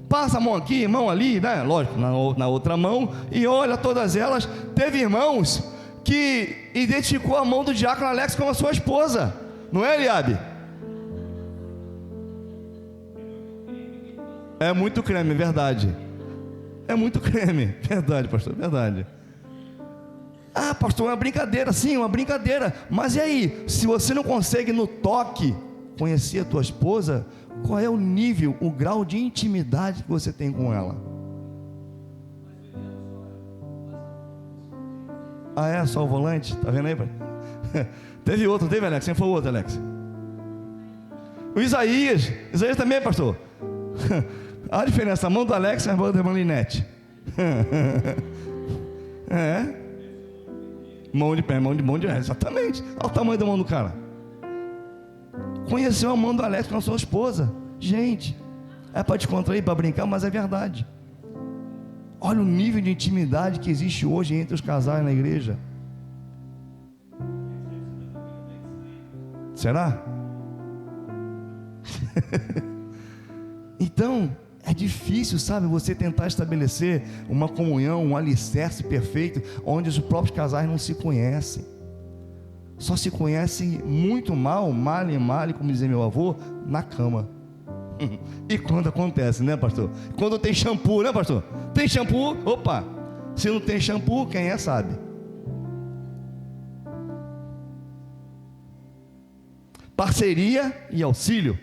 Passa a mão aqui, mão ali, né? Lógico, na outra mão, e olha todas elas. Teve irmãos que identificou a mão do diácono Alex como a sua esposa, não é, Eliabe? É muito creme, verdade. É muito creme, verdade, pastor, verdade. Ah, pastor, é uma brincadeira, sim, uma brincadeira. Mas e aí, se você não consegue no toque conhecer a tua esposa, qual é o nível, o grau de intimidade que você tem com ela? Ah, é? Só o volante? Tá vendo aí, pai? Teve outro, teve, Alex? Quem foi o outro, Alex? O Isaías. Isaías também, pastor. Olha a diferença, a mão do Alex e a mão da irmã Linete. É. Mão de pé, mão de pé, exatamente. Olha o tamanho da mão do cara. Conheceu a mão do Alex com a sua esposa. Gente, é para descontrair, para brincar, mas é verdade. Olha o nível de intimidade que existe hoje entre os casais na igreja. Será? Então, é difícil, sabe, você tentar estabelecer uma comunhão, um alicerce perfeito, onde os próprios casais não se conhecem. Só se conhecem muito mal, male, como dizia meu avô, na cama. E quando acontece, né, pastor? Quando tem shampoo, né, pastor? Tem shampoo, opa. Se não tem shampoo, quem é sabe. Parceria e auxílio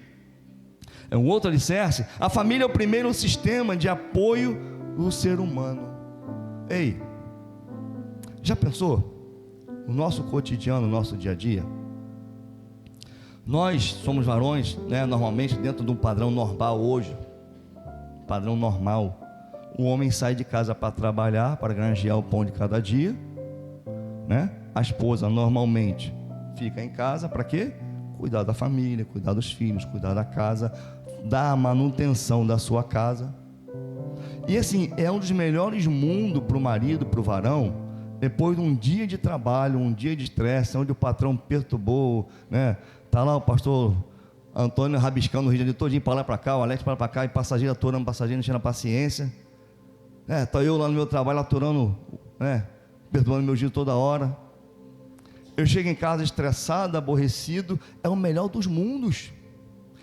é um outro alicerce. A família é o primeiro sistema de apoio do ser humano. Ei, já pensou? No nosso cotidiano, no nosso dia a dia, nós somos varões, né, normalmente dentro de um padrão normal hoje, padrão normal, o homem sai de casa para trabalhar, para granjear o pão de cada dia, né? A esposa normalmente fica em casa para quê? Cuidar da família, cuidar dos filhos, cuidar da casa, dar a manutenção da sua casa. E assim, é um dos melhores mundos para o marido, para o varão, depois de um dia de trabalho, um dia de estresse, onde o patrão perturbou, né? Tá lá o pastor Antônio rabiscando o Rio de Janeiro todinho para lá para cá, o Alex para cá, e passageiro aturando passageiro, enchendo a paciência. Tá eu lá no meu trabalho aturando, né? Perdoando meu dia toda hora. Eu chego em casa estressado, aborrecido. É o melhor dos mundos.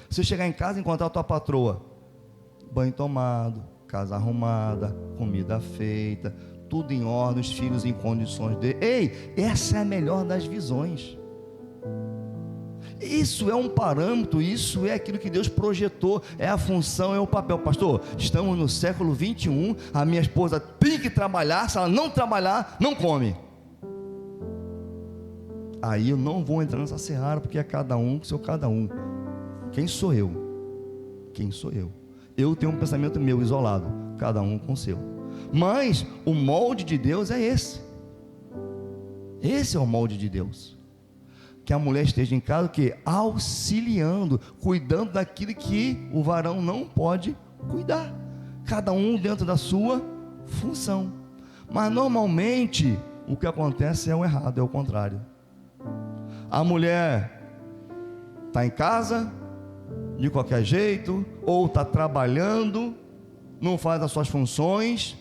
Você chegar em casa e encontrar a tua patroa, banho tomado, casa arrumada, comida feita, tudo em ordem, os filhos em condições de... Ei, essa é a melhor das visões. Isso é um parâmetro, isso é aquilo que Deus projetou, é a função, é o papel. Pastor, estamos no século 21, a minha esposa tem que trabalhar, se ela não trabalhar, não come. Aí eu não vou entrar nessa seara, porque é cada um com seu cada um. Quem sou eu? Quem sou eu? Eu tenho um pensamento meu isolado, cada um com o seu. Mas o molde de Deus é esse. Esse é o molde de Deus. Que a mulher esteja em casa, que auxiliando, cuidando daquilo que o varão não pode cuidar. Cada um dentro da sua função. Mas normalmente o que acontece é o errado, é o contrário. A mulher está em casa de qualquer jeito, ou está trabalhando, não faz as suas funções,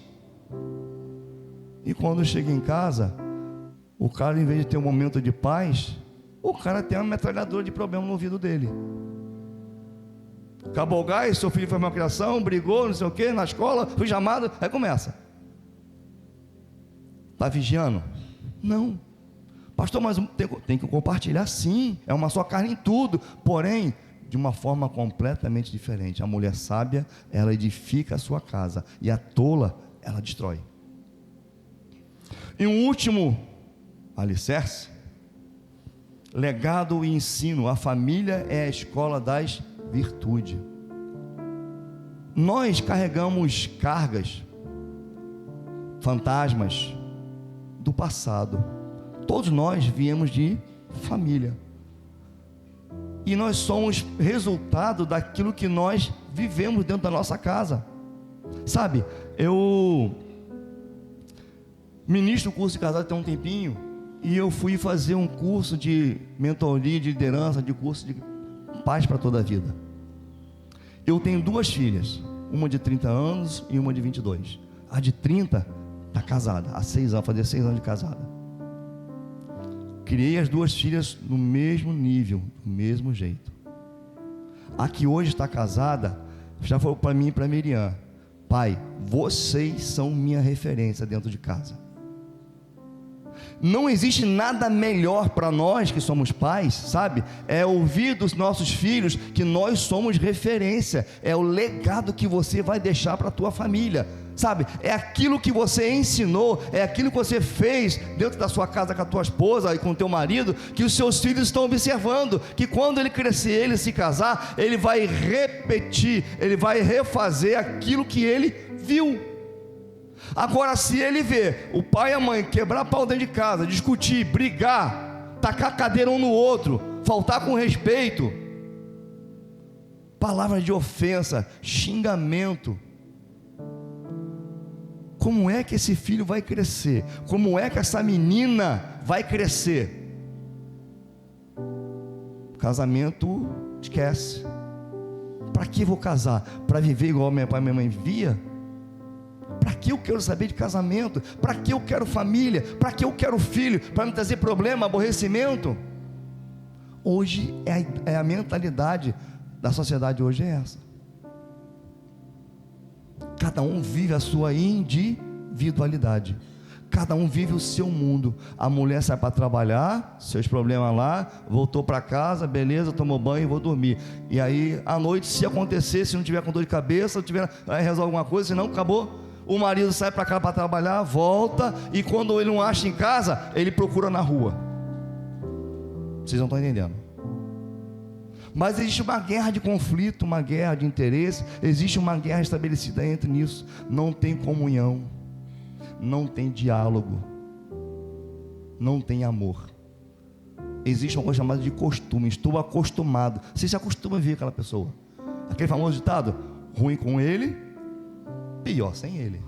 e quando chega em casa, o cara, em vez de ter um momento de paz, o cara tem uma metralhadora de problema no ouvido dele. Acabou o gás, seu filho foi uma criação, brigou, não sei o que, na escola, fui chamado, aí começa. Está vigiando? Não. Pastor, mas tem que compartilhar sim, é uma só carne em tudo, porém, de uma forma completamente diferente. A mulher sábia, ela edifica a sua casa, e a tola, ela destrói. E um último alicerce, legado e ensino. A família é a escola das virtudes. Nós carregamos cargas, fantasmas do passado. Todos nós viemos de família, e nós somos resultado daquilo que nós vivemos dentro da nossa casa. Sabe, eu ministro o curso de casado tem um tempinho, e eu fui fazer um curso de mentoria, de liderança, de curso de paz para toda a vida. Eu tenho duas filhas, uma de 30 anos e uma de 22. A de 30 está casada, há 6 anos, fazer 6 anos de casada. Criei as duas filhas no mesmo nível, do mesmo jeito. A que hoje está casada, já falou para mim e para a Miriam: pai, vocês são minha referência dentro de casa. Não existe nada melhor para nós que somos pais, sabe? É ouvir dos nossos filhos que nós somos referência. É o legado que você vai deixar para a tua família, sabe? É aquilo que você ensinou, é aquilo que você fez dentro da sua casa com a tua esposa e com o teu marido, que os seus filhos estão observando, que quando ele crescer, ele se casar, ele vai repetir, ele vai refazer aquilo que ele viu. Agora, se ele vê o pai e a mãe quebrar pau dentro de casa, discutir, brigar, tacar cadeira um no outro, faltar com respeito, palavras de ofensa, xingamento, como é que esse filho vai crescer? Como é que essa menina vai crescer? Casamento, esquece. Para que vou casar? Para viver igual meu pai e minha mãe vivia? Para que eu quero saber de casamento? Para que eu quero família? Para que eu quero filho? Para me trazer problema, aborrecimento? Hoje é a mentalidade da sociedade, hoje é essa. Cada um vive a sua individualidade. Cada um vive o seu mundo. A mulher sai para trabalhar, seus problemas lá, voltou para casa, beleza, tomou banho e vou dormir. E aí, à noite, se acontecer, se não tiver com dor de cabeça, se tiver, aí resolve alguma coisa, senão acabou. O marido sai para cá para trabalhar, volta, e quando ele não acha em casa, ele procura na rua. Vocês não estão entendendo. Mas existe uma guerra de conflito, uma guerra de interesse, existe uma guerra estabelecida entre nisso. Não tem comunhão, não tem diálogo, não tem amor. Existe uma coisa chamada de costume. Estou acostumado. Você se acostuma a ver aquela pessoa. Aquele famoso ditado: ruim com ele, pior sem ele.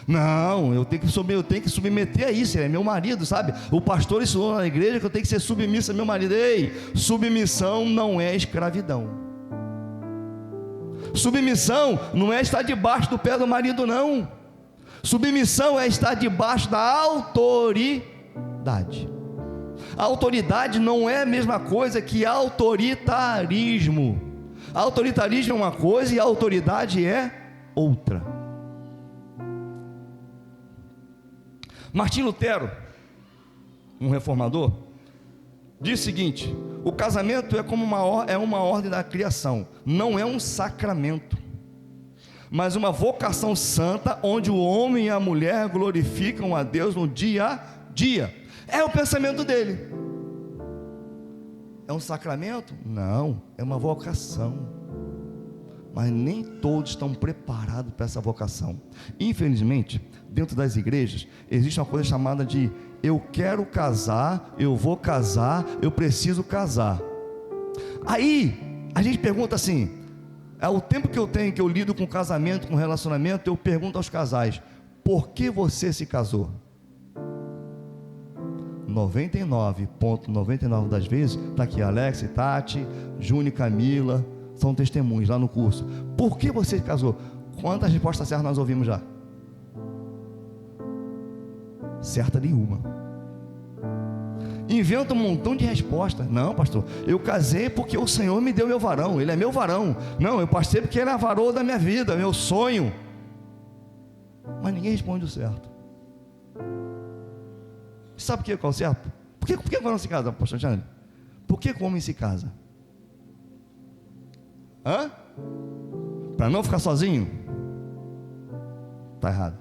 Não, eu tenho que submeter a isso. Ele é meu marido, sabe? O pastor ensinou na igreja que eu tenho que ser submissa ao meu marido. Ei, submissão não é escravidão. Submissão não é estar debaixo do pé do marido, não. Submissão é estar debaixo da autoridade. A autoridade não é a mesma coisa que autoritarismo. Autoritarismo é uma coisa e a autoridade é outra. Martim Lutero, um reformador, diz o seguinte: o casamento é como uma ordem da criação, não é um sacramento, mas uma vocação santa, onde o homem e a mulher glorificam a Deus no dia a dia. É o pensamento dele. É um sacramento? Não, é uma vocação. Mas nem todos estão preparados para essa vocação. Infelizmente, dentro das igrejas, existe uma coisa chamada de: eu quero casar, eu vou casar, eu preciso casar. Aí, a gente pergunta assim, o tempo que eu tenho, que eu lido com casamento, com relacionamento, eu pergunto aos casais: por que você se casou? 99,99 das vezes, está aqui Alex, Tati, Júnior e Camila, são testemunhos lá no curso. Por que você se casou? Quantas respostas certas nós ouvimos já? Certa nenhuma. Inventa um montão de respostas. Não, pastor, eu casei porque o Senhor me deu meu varão, ele é meu varão. Não, eu passei porque ele é a varoa da minha vida, meu sonho. Mas ninguém responde o certo. Sabe qual é o certo? Por que o varão se casa, pastor Jânio? Por que o homem se casa? Para não ficar sozinho? Está errado.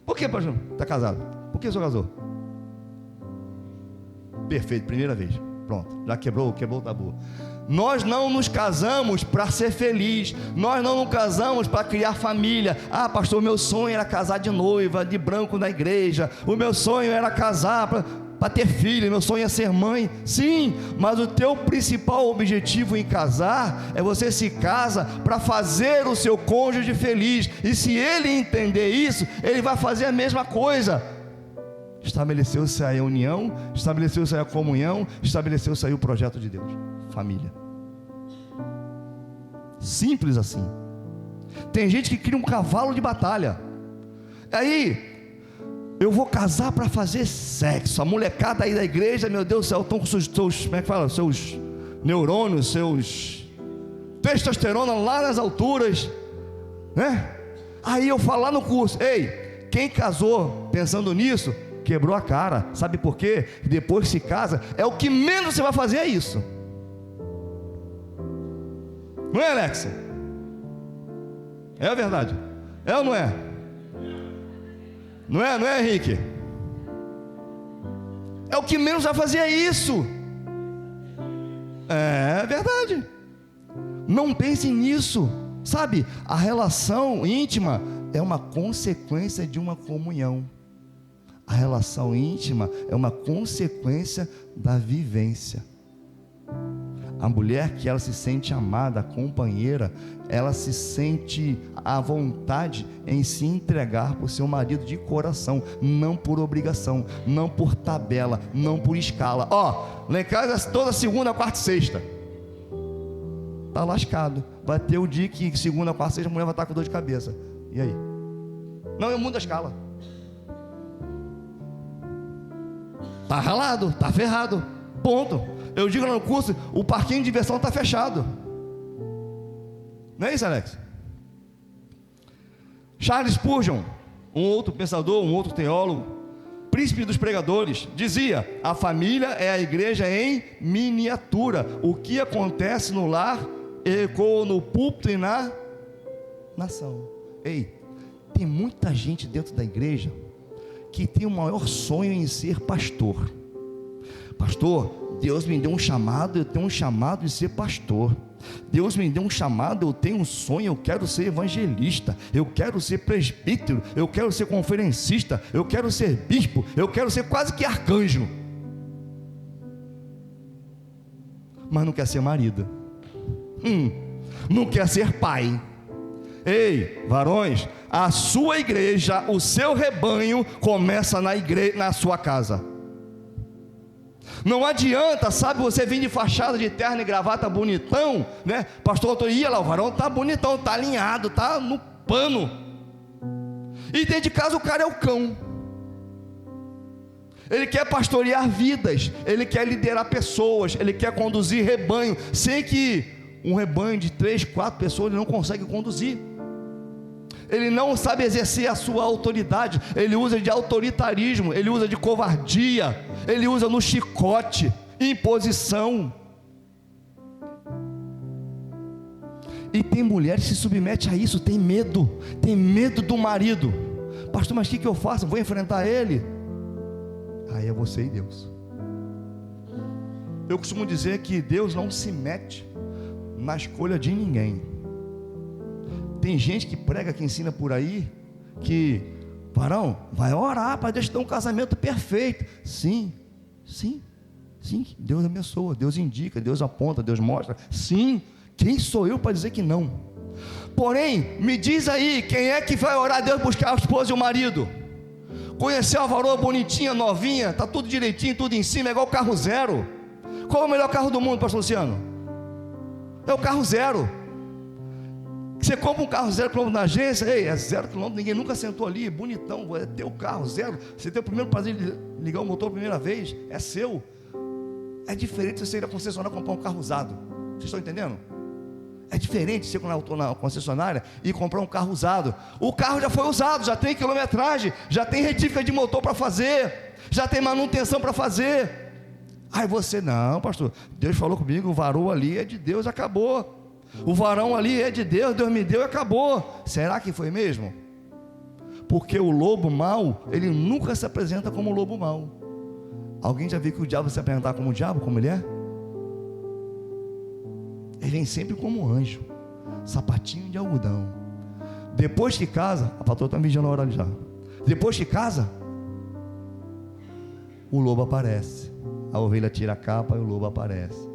Por que, pastor? Está casado? Por que o senhor casou? Perfeito, primeira vez. Pronto, já quebrou o tabu. Nós não nos casamos para ser feliz. Nós não nos casamos para criar família. Ah, pastor, meu sonho era casar de noiva, de branco na igreja. O meu sonho era casar para ter filho. Meu sonho é ser mãe. Sim, mas o teu principal objetivo em casar é você se casa para fazer o seu cônjuge feliz. E se ele entender isso, ele vai fazer a mesma coisa. Estabeleceu-se a união, estabeleceu-se a comunhão, estabeleceu-se aí o projeto de Deus. Família. Simples assim. Tem gente que cria um cavalo de batalha. Aí, eu vou casar para fazer sexo. A molecada aí da igreja, meu Deus do céu, estão com seus, como é que fala? Seus neurônios, seus testosterona lá nas alturas, né? Aí eu falo lá no curso: ei, quem casou pensando nisso, quebrou a cara. Sabe por quê? Depois que se casa, é o que menos você vai fazer é isso. Não é, Alexa? É a verdade? É ou não é? Não é, Henrique? É o que menos vai fazer é isso. É verdade. Não pense nisso. Sabe, a relação íntima é uma consequência de uma comunhão. A relação íntima é uma consequência da vivência. A mulher que ela se sente amada, a companheira, ela se sente à vontade em se entregar por seu marido de coração, não por obrigação, não por tabela, não por escala. Lá em casa toda segunda, quarta e sexta. Está lascado. Vai ter o dia que segunda, quarta, sexta a mulher vai estar com dor de cabeça. E aí? Não, eu mudo a escala. Está ralado, está ferrado. Ponto. Eu digo lá no curso, o parquinho de diversão está fechado. Não é isso, Alex? Charles Spurgeon, um outro pensador, um outro teólogo, príncipe dos pregadores, dizia: a família é a igreja em miniatura. O que acontece no lar ecoa no púlpito e na nação. Ei, tem muita gente dentro da igreja que tem o maior sonho em ser pastor. Pastor, Deus me deu um chamado, eu tenho um chamado de ser pastor. Deus me deu um chamado, eu tenho um sonho, eu quero ser evangelista, eu quero ser presbítero, eu quero ser conferencista, eu quero ser bispo, eu quero ser quase que arcanjo. Mas não quer ser marido, não quer ser pai. Ei, varões, a sua igreja, o seu rebanho começa na sua casa. Não adianta, sabe, você vir de fachada de terno e gravata bonitão, né? Pastor Antônio, ia lá, o varão tá bonitão, tá alinhado, tá no pano. E dentro de casa o cara é o cão. Ele quer pastorear vidas, ele quer liderar pessoas, ele quer conduzir rebanho. Sei que um rebanho de 3, 4 pessoas ele não consegue conduzir. Ele não sabe exercer a sua autoridade, ele usa de autoritarismo, ele usa de covardia, ele usa no chicote, imposição. E tem mulher que se submete a isso, tem medo do marido. Pastor, mas o que eu faço? Vou enfrentar ele? Aí é você e Deus. Eu costumo dizer que Deus não se mete na escolha de ninguém. Tem gente que prega, que ensina por aí, que, varão, vai orar para Deus ter um casamento perfeito. Sim, Deus abençoa, Deus indica, Deus aponta, Deus mostra. Sim, quem sou eu para dizer que não? Porém, me diz aí, quem é que vai orar a Deus buscar a esposa e o marido? Conhecer uma varoa bonitinha, novinha, está tudo direitinho, tudo em cima, é igual carro zero. Qual é o melhor carro do mundo, pastor Luciano? É o carro zero. Você compra um carro 0 km na agência, ei, é 0 km, ninguém nunca sentou ali, bonitão, é teu carro, zero. Você tem o primeiro prazer de ligar o motor a primeira vez, é seu. É diferente você ir à concessionária comprar um carro usado. Vocês estão entendendo? É diferente você ir na concessionária e comprar um carro usado. O carro já foi usado, já tem quilometragem, já tem retífica de motor para fazer, já tem manutenção para fazer. Aí você, não, pastor, Deus falou comigo, o varão ali é de Deus, acabou. O varão ali é de Deus, Deus me deu e acabou. Será que foi mesmo? Porque o lobo mau, ele nunca se apresenta como lobo mau. Alguém já viu que o diabo se apresentar como o diabo, como ele é? Ele vem sempre como anjo, sapatinho de algodão. Depois que casa, a patroa está me vigiando a hora ali já. Depois que casa, o lobo aparece. A ovelha tira a capa e o lobo aparece.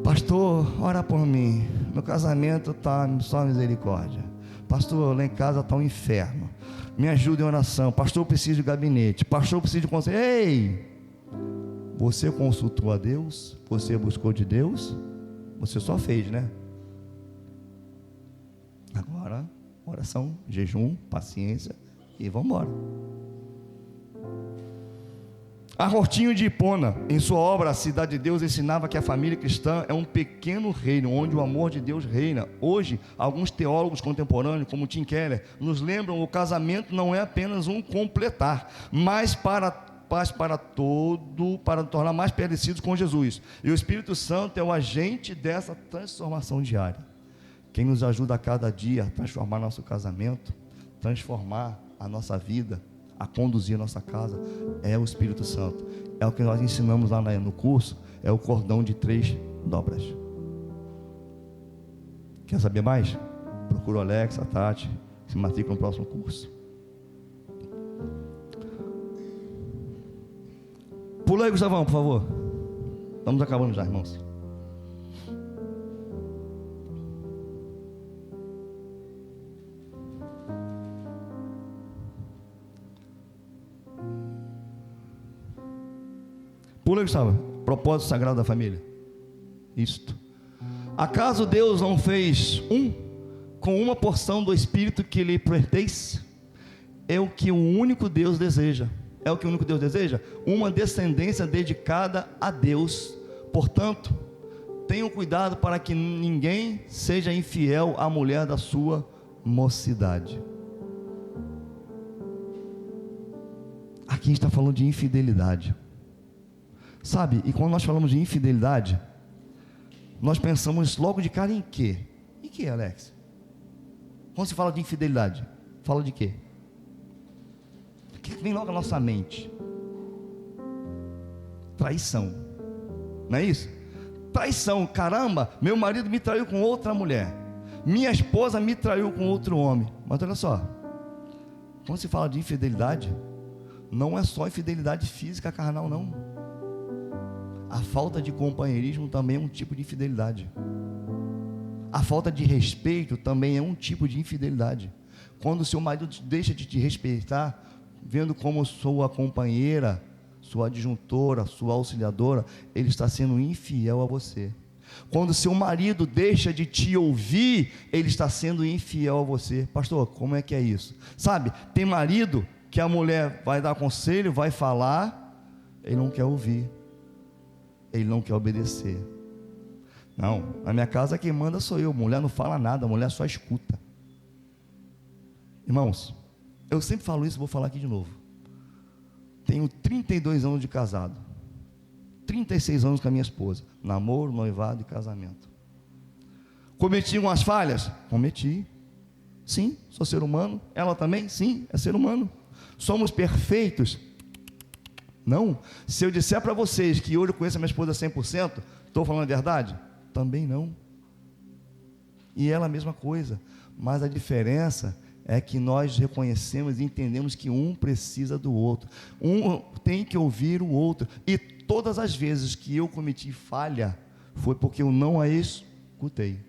Pastor, ora por mim, meu casamento está só misericórdia. Pastor, lá em casa está um inferno, me ajuda em oração. Pastor, eu preciso de gabinete. Pastor, eu preciso de conselho. Ei, você consultou a Deus? Você buscou de Deus? Você só fez, né? Agora, oração, jejum, paciência e vamos embora. Agostinho de Hipona, em sua obra A Cidade de Deus, ensinava que a família cristã é um pequeno reino onde o amor de Deus reina. Hoje, alguns teólogos contemporâneos, como Tim Keller, nos lembram: o casamento não é apenas um completar, mas para tornar mais parecidos com Jesus. E o Espírito Santo é o agente dessa transformação diária. Quem nos ajuda a cada dia a transformar nosso casamento, transformar a nossa vida, a conduzir a nossa casa, é o Espírito Santo. É o que nós ensinamos lá no curso, é o cordão de 3 dobras. Quer saber mais? Procura o Alex, a Tati, se matricula no próximo curso. Pula aí, Gustavão, por favor. Estamos acabando já, irmãos. Pula, Gustavo. Propósito sagrado da família. Isto. Acaso Deus não fez com uma porção do Espírito que lhe pertence? É o que o único Deus deseja. É o que o único Deus deseja? Uma descendência dedicada a Deus. Portanto, tenham cuidado para que ninguém seja infiel à mulher da sua mocidade. Aqui está falando de infidelidade. Sabe, e quando nós falamos de infidelidade, nós pensamos logo de cara em quê? Em que, Alex? Quando se fala de infidelidade, fala de quê? O que vem logo à nossa mente? Traição. Não é isso? Traição. Caramba, meu marido me traiu com outra mulher, minha esposa me traiu com outro homem. Mas olha só, quando se fala de infidelidade, não é só infidelidade física, carnal, não. A falta de companheirismo também é um tipo de infidelidade. A falta de respeito também é um tipo de infidelidade. Quando o seu marido deixa de te respeitar, vendo como sua companheira, sua adjuntora, sua auxiliadora, ele está sendo infiel a você. Quando seu marido deixa de te ouvir, ele está sendo infiel a você. Pastor, como é que é isso? Sabe, tem marido que a mulher vai dar conselho, vai falar, ele não quer ouvir. Ele não quer obedecer. Não, na minha casa quem manda sou eu. Mulher não fala nada, mulher só escuta. Irmãos, eu sempre falo isso, vou falar aqui de novo. Tenho 32 anos de casado, 36 anos com a minha esposa, namoro, noivado e casamento. Cometi umas falhas? Cometi. Sim, sou ser humano. Ela também? Sim, é ser humano. Somos perfeitos? Não. Se eu disser para vocês que hoje eu conheço a minha esposa 100%, estou falando a verdade? Também não. E ela a mesma coisa. Mas a diferença é que nós reconhecemos e entendemos que um precisa do outro. Um tem que ouvir o outro. E todas as vezes que eu cometi falha, foi porque eu não a escutei.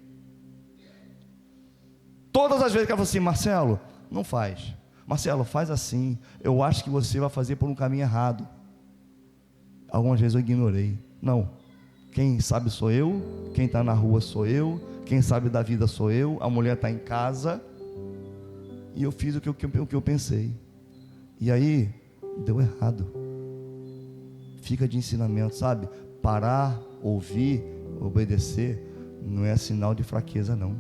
Todas as vezes que ela falou assim: Marcelo, não faz. Marcelo, faz assim. Eu acho que você vai fazer por um caminho errado. Algumas vezes eu ignorei. Não, quem sabe sou eu, quem está na rua sou eu, quem sabe da vida sou eu, a mulher está em casa, e eu fiz o que eu pensei, e aí deu errado. Fica de ensinamento, sabe? Parar, ouvir, obedecer, não é sinal de fraqueza não,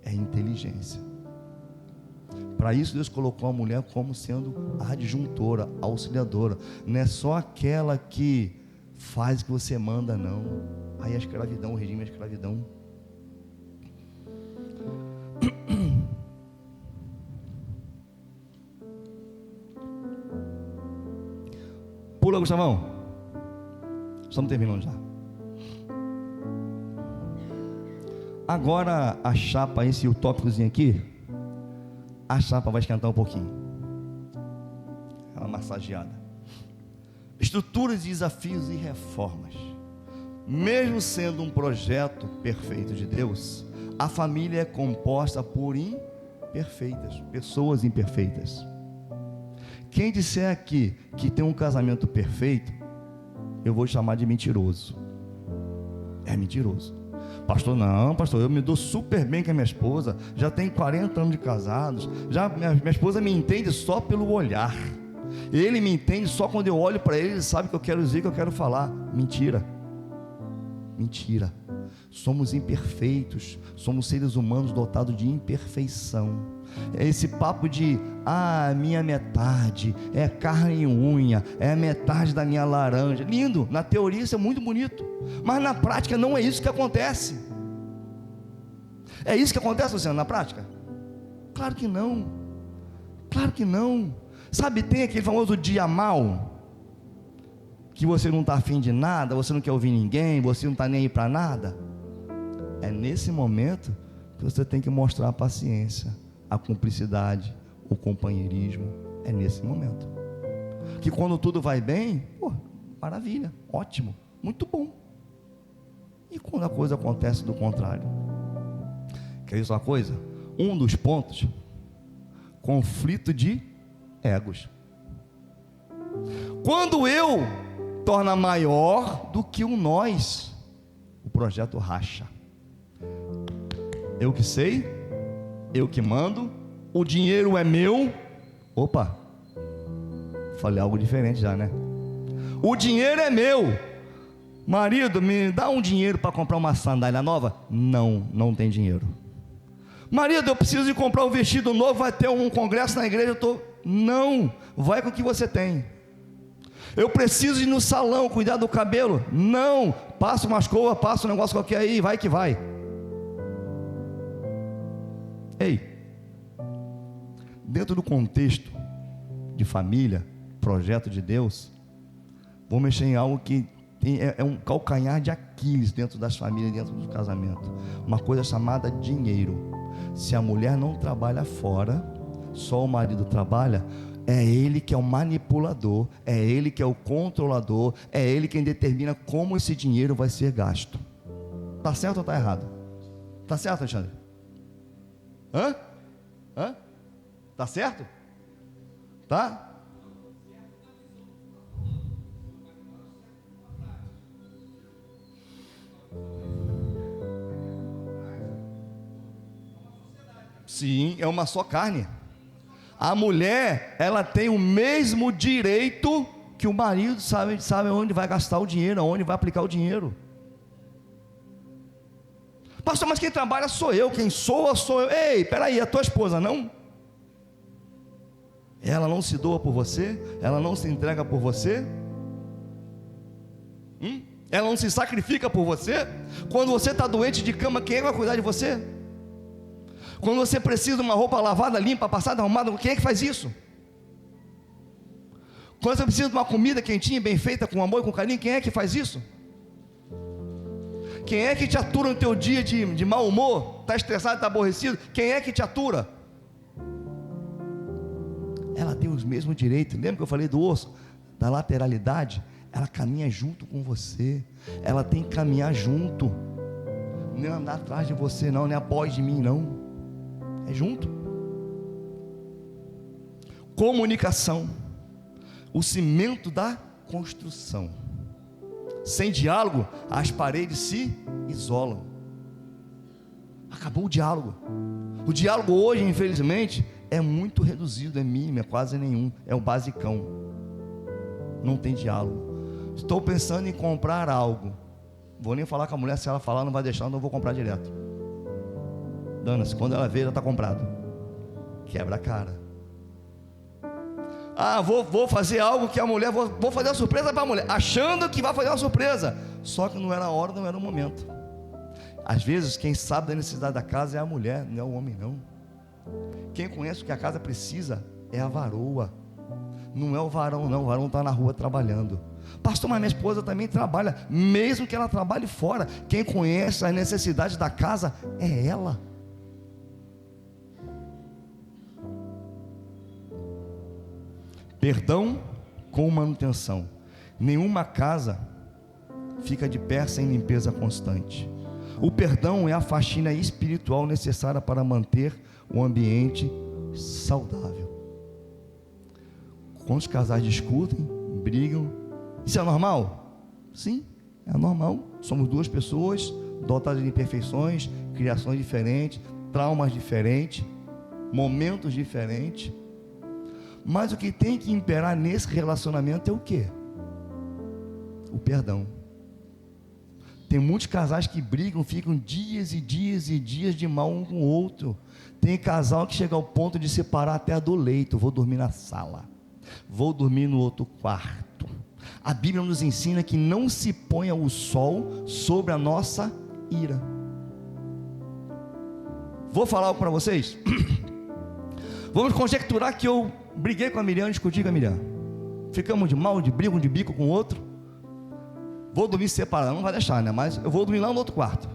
é inteligência. Para isso Deus colocou a mulher como sendo adjuntora, auxiliadora. Não é só aquela que faz o que você manda, não. Aí a escravidão, o regime é escravidão. Pula, Gustavão. Estamos terminando já. Agora a chapa, esse tópicozinho aqui, a chapa vai esquentar um pouquinho. Ela massageada. Estruturas, desafios e reformas. Mesmo sendo um projeto perfeito de Deus, a família é composta por imperfeitas, pessoas imperfeitas. Quem disser aqui que tem um casamento perfeito, eu vou chamar de mentiroso. É mentiroso. Pastor, não, pastor, eu me dou super bem com a minha esposa, já tenho 40 anos de casados, já minha esposa me entende só pelo olhar. Ele me entende só quando eu olho para ele, ele sabe o que eu quero dizer, o que eu quero falar. Mentira. Mentira. Somos imperfeitos, somos seres humanos dotados de imperfeição. É esse papo de, minha metade, é carne e unha, é a metade da minha laranja. Lindo, na teoria isso é muito bonito, mas na prática não é isso que acontece. É isso que acontece, Luciano, na prática? Claro que não, claro que não. Sabe, tem aquele famoso dia mau, que você não está afim de nada, você não quer ouvir ninguém, você não está nem aí para nada. É nesse momento que você tem que mostrar a paciência, a cumplicidade, o companheirismo. É nesse momento que quando tudo vai bem, maravilha, ótimo, muito bom. E quando a coisa acontece do contrário? Quer dizer uma coisa? Um dos pontos, conflito de egos. Quando eu torna maior do que o nós, o projeto racha. Eu que sei, eu que mando, o dinheiro é meu. Opa, falei algo diferente já, né? O dinheiro é meu. Marido, me dá um dinheiro para comprar uma sandália nova? Não tem dinheiro. Marido, eu preciso de comprar um vestido novo, vai ter um congresso na igreja, não, vai com o que você tem. Eu preciso ir no salão, cuidar do cabelo? Não, passa uma escova, passa um negócio qualquer aí, vai que vai. Ei, dentro do contexto de família, projeto de Deus, vou mexer em algo que é um calcanhar de Aquiles dentro das famílias, dentro do casamento, uma coisa chamada dinheiro. Se a mulher não trabalha fora, só o marido trabalha, é ele que é o manipulador, é ele que é o controlador, é ele quem determina como esse dinheiro vai ser gasto. Tá certo ou tá errado? Tá certo, Alexandre? Hã? Tá certo? Tá? Sim, é uma só carne. A mulher, ela tem o mesmo direito que o marido, sabe onde vai gastar o dinheiro, onde vai aplicar o dinheiro. Pastor, mas quem trabalha sou eu, quem soa sou eu. Ei, peraí, a tua esposa não? Ela não se doa por você? Ela não se entrega por você? Ela não se sacrifica por você? Quando você está doente de cama, quem é que vai cuidar de você? Quando você precisa de uma roupa lavada, limpa, passada, arrumada, quem é que faz isso? Quando você precisa de uma comida quentinha, bem feita, com amor e com carinho, quem é que faz isso? Quem é que te atura no teu dia de mau humor? Está estressado, está aborrecido? Quem é que te atura? Ela tem os mesmos direitos. Lembra que eu falei do osso? Da lateralidade? Ela caminha junto com você. Ela tem que caminhar junto. Não é andar atrás de você não, não é após de mim não. É junto. Comunicação, o cimento da construção. Sem diálogo, as paredes se isolam. Acabou o diálogo. O diálogo hoje, infelizmente, é muito reduzido, é mínimo, é quase nenhum, é o basicão. Não tem diálogo. Estou pensando em comprar algo. Vou nem falar com a mulher, se ela falar não vai deixar, não vou comprar direto. Dana-se, quando ela vê, já está comprado. Quebra a cara. Vou fazer algo que a mulher, vou fazer uma surpresa para a mulher, achando que vai fazer uma surpresa, só que não era a hora, não era o momento. Às vezes quem sabe da necessidade da casa é a mulher, não é o homem não. Quem conhece o que a casa precisa é a varoa, não é o varão não. O varão está na rua trabalhando. Pastor, mas minha esposa também trabalha. Mesmo que ela trabalhe fora, quem conhece as necessidades da casa é ela. Perdão com manutenção. Nenhuma casa fica de pé sem limpeza constante. O perdão é a faxina espiritual necessária para manter o ambiente saudável. Quando os casais discutem, brigam, isso é normal? Sim, é normal. Somos duas pessoas dotadas de imperfeições, criações diferentes, traumas diferentes, momentos diferentes. Mas o que tem que imperar nesse relacionamento é o quê? O perdão. Tem muitos casais que brigam, ficam dias e dias e dias de mal um com o outro. Tem casal que chega ao ponto de separar até do leito. Vou dormir na sala, vou dormir no outro quarto. A Bíblia nos ensina que não se ponha o sol sobre a nossa ira. Vou falar algo para vocês. Vamos conjecturar que eu briguei com a Miriam, discuti com a Miriam, ficamos de mal, de briga, de bico com o outro. Vou dormir separado, não vai deixar, né? Mas eu vou dormir lá no outro quarto.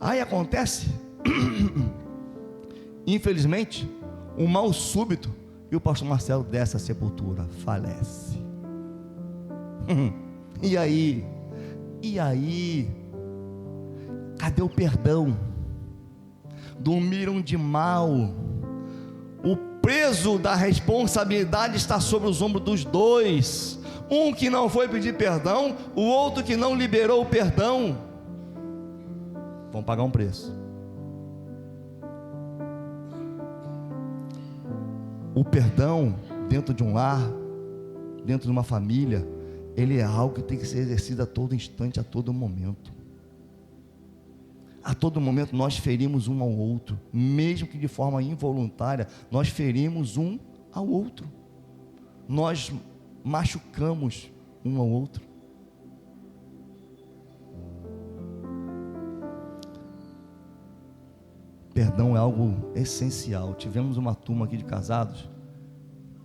Aí acontece, infelizmente, um mal súbito, e o pastor Marcelo dessa sepultura falece. E aí? Cadê o perdão? Dormiram de mal. O peso da responsabilidade está sobre os ombros dos dois. Um que não foi pedir perdão, o outro que não liberou o perdão. Vão pagar um preço. O perdão dentro de um lar, dentro de uma família, ele é algo que tem que ser exercido a todo instante, a todo momento. A todo momento nós ferimos um ao outro, mesmo que de forma involuntária, nós ferimos um ao outro. Nós machucamos um ao outro. Perdão é algo essencial. Tivemos uma turma aqui de casados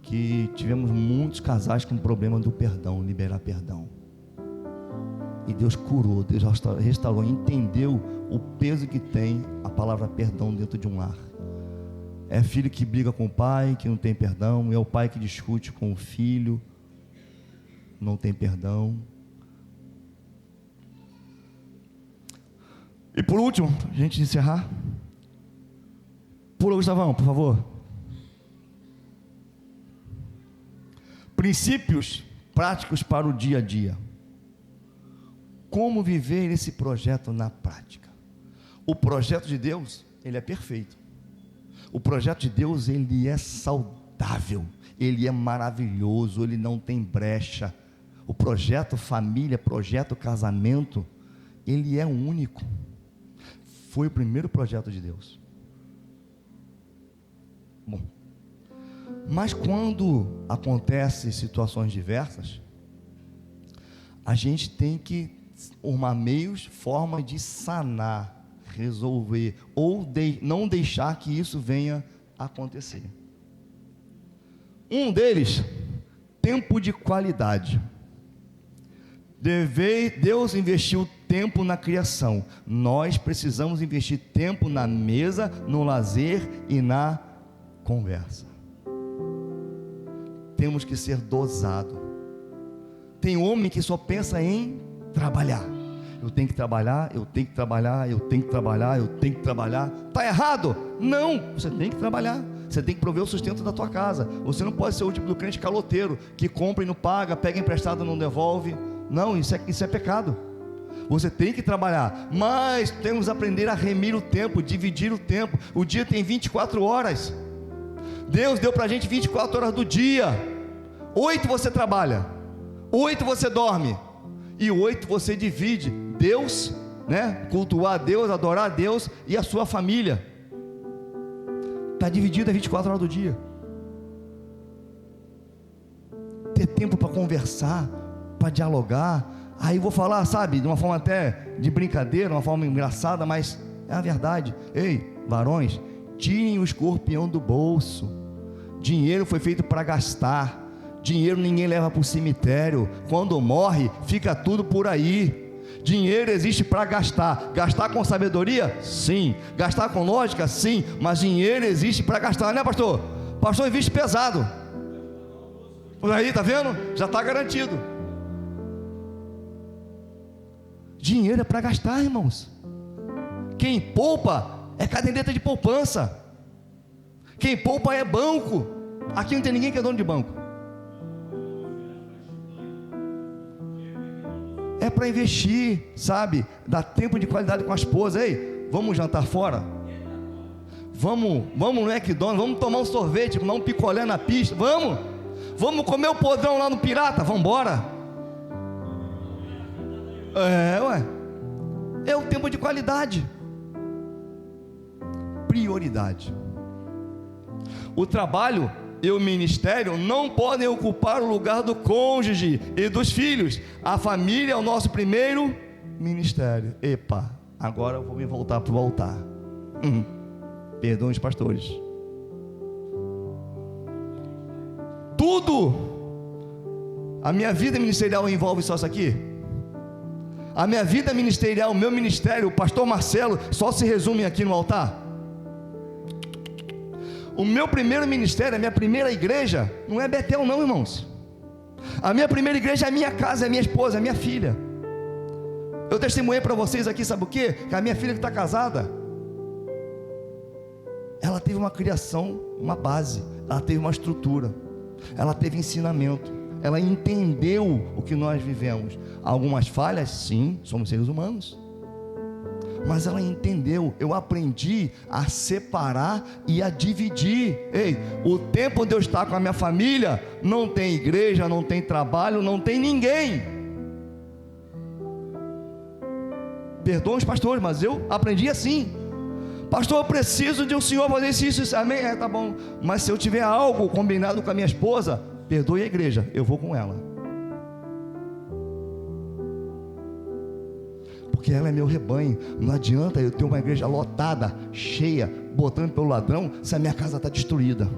que tivemos muitos casais com problema do perdão, liberar perdão. E Deus curou, Deus restaurou, entendeu o peso que tem a palavra perdão dentro de um lar. É filho que briga com o pai, que não tem perdão. É o pai que discute com o filho, não tem perdão. E por último, a gente encerrar, pula, Gustavão, por favor. Princípios práticos para o dia a dia. Como viver esse projeto na prática? O projeto de Deus, ele é perfeito. O projeto de Deus, ele é saudável, ele é maravilhoso, ele não tem brecha. O projeto família, projeto casamento, ele é único. Foi o primeiro projeto de Deus. Bom, mas quando acontecem situações diversas, a gente tem que arrumar meios, formas de sanar, resolver, ou não deixar que isso venha a acontecer. Um deles, tempo de qualidade. Deus investiu tempo na criação. Nós precisamos investir tempo na mesa, no lazer e na conversa. Temos que ser dosado. Tem homem que só pensa em trabalhar. Eu tenho que trabalhar, eu tenho que trabalhar, eu tenho que trabalhar, eu tenho que trabalhar. Está errado? Não, você tem que trabalhar. Você tem que prover o sustento da tua casa. Você não pode ser o tipo do crente caloteiro, que compra e não paga, pega emprestado e não devolve. Não, isso é pecado. Você tem que trabalhar, mas temos que aprender a remir o tempo, dividir o tempo. O dia tem 24 horas. Deus deu para a gente 24 horas do dia. 8 você trabalha, 8 você dorme, e 8 você divide Deus, né? Cultuar a Deus, adorar a Deus e a sua família. Está dividido a 24 horas do dia. Ter tempo para conversar, para dialogar. Aí vou falar, sabe, de uma forma até de brincadeira, uma forma engraçada, mas é a verdade. Ei, varões, tirem o escorpião do bolso. Dinheiro foi feito para gastar. Dinheiro ninguém leva para o cemitério. Quando morre, fica tudo por aí. Dinheiro existe para gastar. Gastar com sabedoria? Sim. Gastar com lógica? Sim. Mas dinheiro existe para gastar, né, pastor? Pastor investe pesado. Por aí, tá vendo? Já está garantido. Dinheiro é para gastar, irmãos. Quem poupa é caderneta de poupança. Quem poupa é banco. Aqui não tem ninguém que é dono de banco. É para investir, sabe? Dar tempo de qualidade com a esposa. Ei, vamos jantar fora? Vamos no McDonald's, vamos tomar um sorvete, tomar um picolé na pista, vamos comer o podrão lá no Pirata, vamos embora. É o tempo de qualidade, prioridade. O trabalho e o ministério não podem ocupar o lugar do cônjuge e dos filhos. A família é o nosso primeiro ministério. Epa, agora eu vou me voltar para o altar. Perdão os pastores. Tudo. A minha vida ministerial envolve só isso aqui? A minha vida ministerial, o meu ministério, o pastor Marcelo, só se resume aqui no altar? O meu primeiro ministério, a minha primeira igreja, não é Betel não, irmãos. A minha primeira igreja é a minha casa, é a minha esposa, é a minha filha. Eu testemunhei para vocês aqui, sabe o quê? Que a minha filha que está casada, ela teve uma criação, uma base, ela teve uma estrutura, ela teve ensinamento, ela entendeu o que nós vivemos. Algumas falhas, sim, somos seres humanos, mas ela entendeu. Eu aprendi a separar e a dividir. Ei, o tempo de eu estar com a minha família, não tem igreja, não tem trabalho, não tem ninguém. Perdoam os pastores, mas eu aprendi assim. Pastor, eu preciso de um senhor fazer isso, amém? Tá bom. Mas se eu tiver algo combinado com a minha esposa, perdoe a igreja, eu vou com ela, porque ela é meu rebanho. Não adianta eu ter uma igreja lotada, cheia, botando pelo ladrão, se a minha casa está destruída.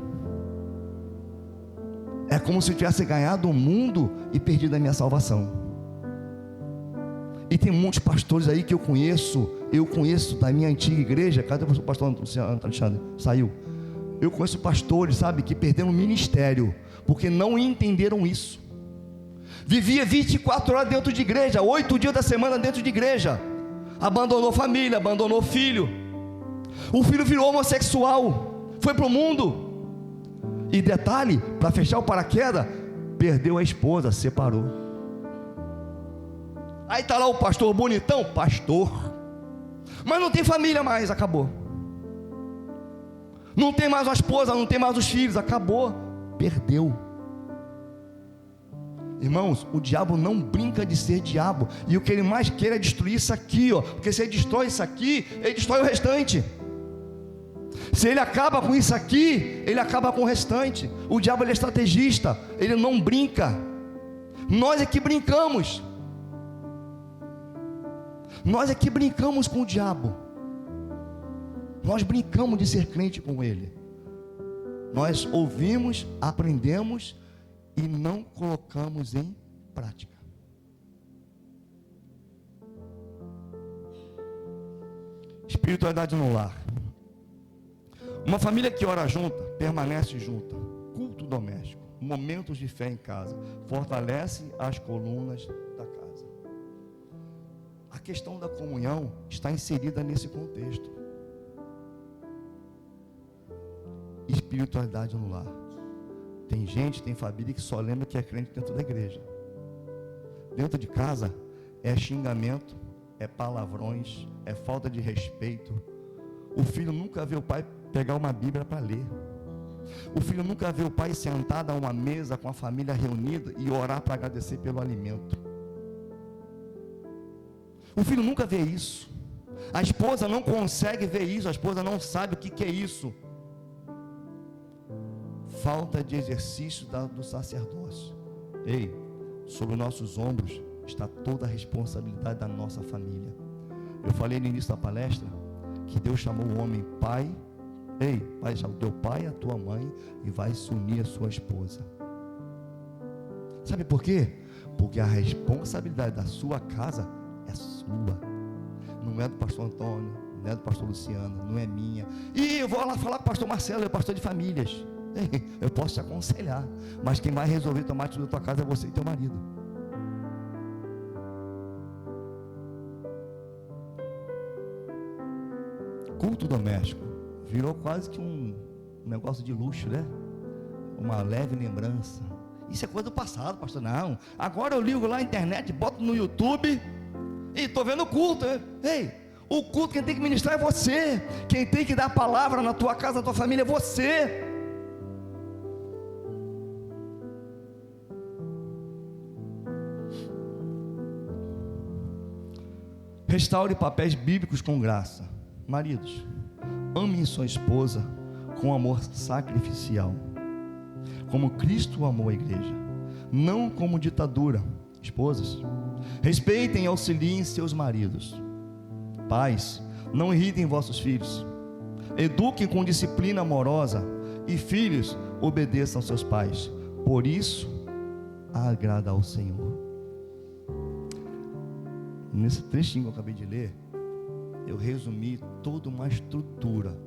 É como se eu tivesse ganhado o mundo e perdido a minha salvação. E tem muitos pastores aí que eu conheço da minha antiga igreja. Cadê o pastor Alexandre? Saiu. Eu conheço pastores, sabe, que perderam o ministério, porque não entenderam isso. Vivia 24 horas dentro de igreja, 8 dias da semana dentro de igreja, abandonou família, abandonou filho. O filho virou homossexual, foi para o mundo. E detalhe, para fechar o paraquedas, perdeu a esposa, separou. Aí está lá o pastor bonitão, pastor, mas não tem família mais, acabou. Não tem mais uma esposa, não tem mais os filhos, acabou, perdeu. Irmãos, o diabo não brinca de ser diabo, e o que ele mais quer é destruir isso aqui, porque se ele destrói isso aqui, ele destrói o restante. Se ele acaba com isso aqui, ele acaba com o restante. O diabo, ele é estrategista, ele não brinca. Nós é que brincamos. Nós é que brincamos com o diabo. Nós brincamos de ser crente com ele. Nós ouvimos, aprendemos e não colocamos em prática. Espiritualidade no lar. Uma família que ora junta, permanece junta. Culto doméstico, momentos de fé em casa, fortalece as colunas da casa. A questão da comunhão está inserida nesse contexto. Espiritualidade no lar. Tem gente, tem família que só lembra que é crente dentro da igreja. Dentro de casa é xingamento, é palavrões, é falta de respeito. O filho nunca vê o pai pegar uma Bíblia para ler. O filho nunca vê o pai sentado a uma mesa com a família reunida e orar para agradecer pelo alimento. O filho nunca vê isso. A esposa não consegue ver isso. A esposa não sabe o que é isso. Falta de exercício do sacerdócio. Ei, sobre nossos ombros está toda a responsabilidade da nossa família. Eu falei no início da palestra que Deus chamou o homem pai. Ei, vai deixar o teu pai e a tua mãe e vai se unir à sua esposa. Sabe por quê? Porque a responsabilidade da sua casa é sua. Não é do pastor Antônio, não é do pastor Luciano, não é minha. E eu vou lá falar com o pastor Marcelo, é pastor de famílias. Eu posso te aconselhar, mas quem vai resolver tomar atitude da tua casa é você e teu marido. Culto doméstico virou quase que um negócio de luxo, né? Uma leve lembrança. Isso é coisa do passado, pastor. Não, agora eu ligo lá na internet, boto no YouTube e estou vendo culto. Ei, O culto quem tem que ministrar é você. Quem tem que dar a palavra na tua casa, na tua família é você. Restaure papéis bíblicos com graça. Maridos, ame sua esposa com amor sacrificial, como Cristo amou a igreja, não como ditadura. Esposas, respeitem e auxiliem seus maridos. Pais, não irritem vossos filhos, eduquem com disciplina amorosa, e filhos, obedeçam seus pais, por isso agrada ao Senhor. Nesse trechinho que eu acabei de ler, eu resumi toda uma estrutura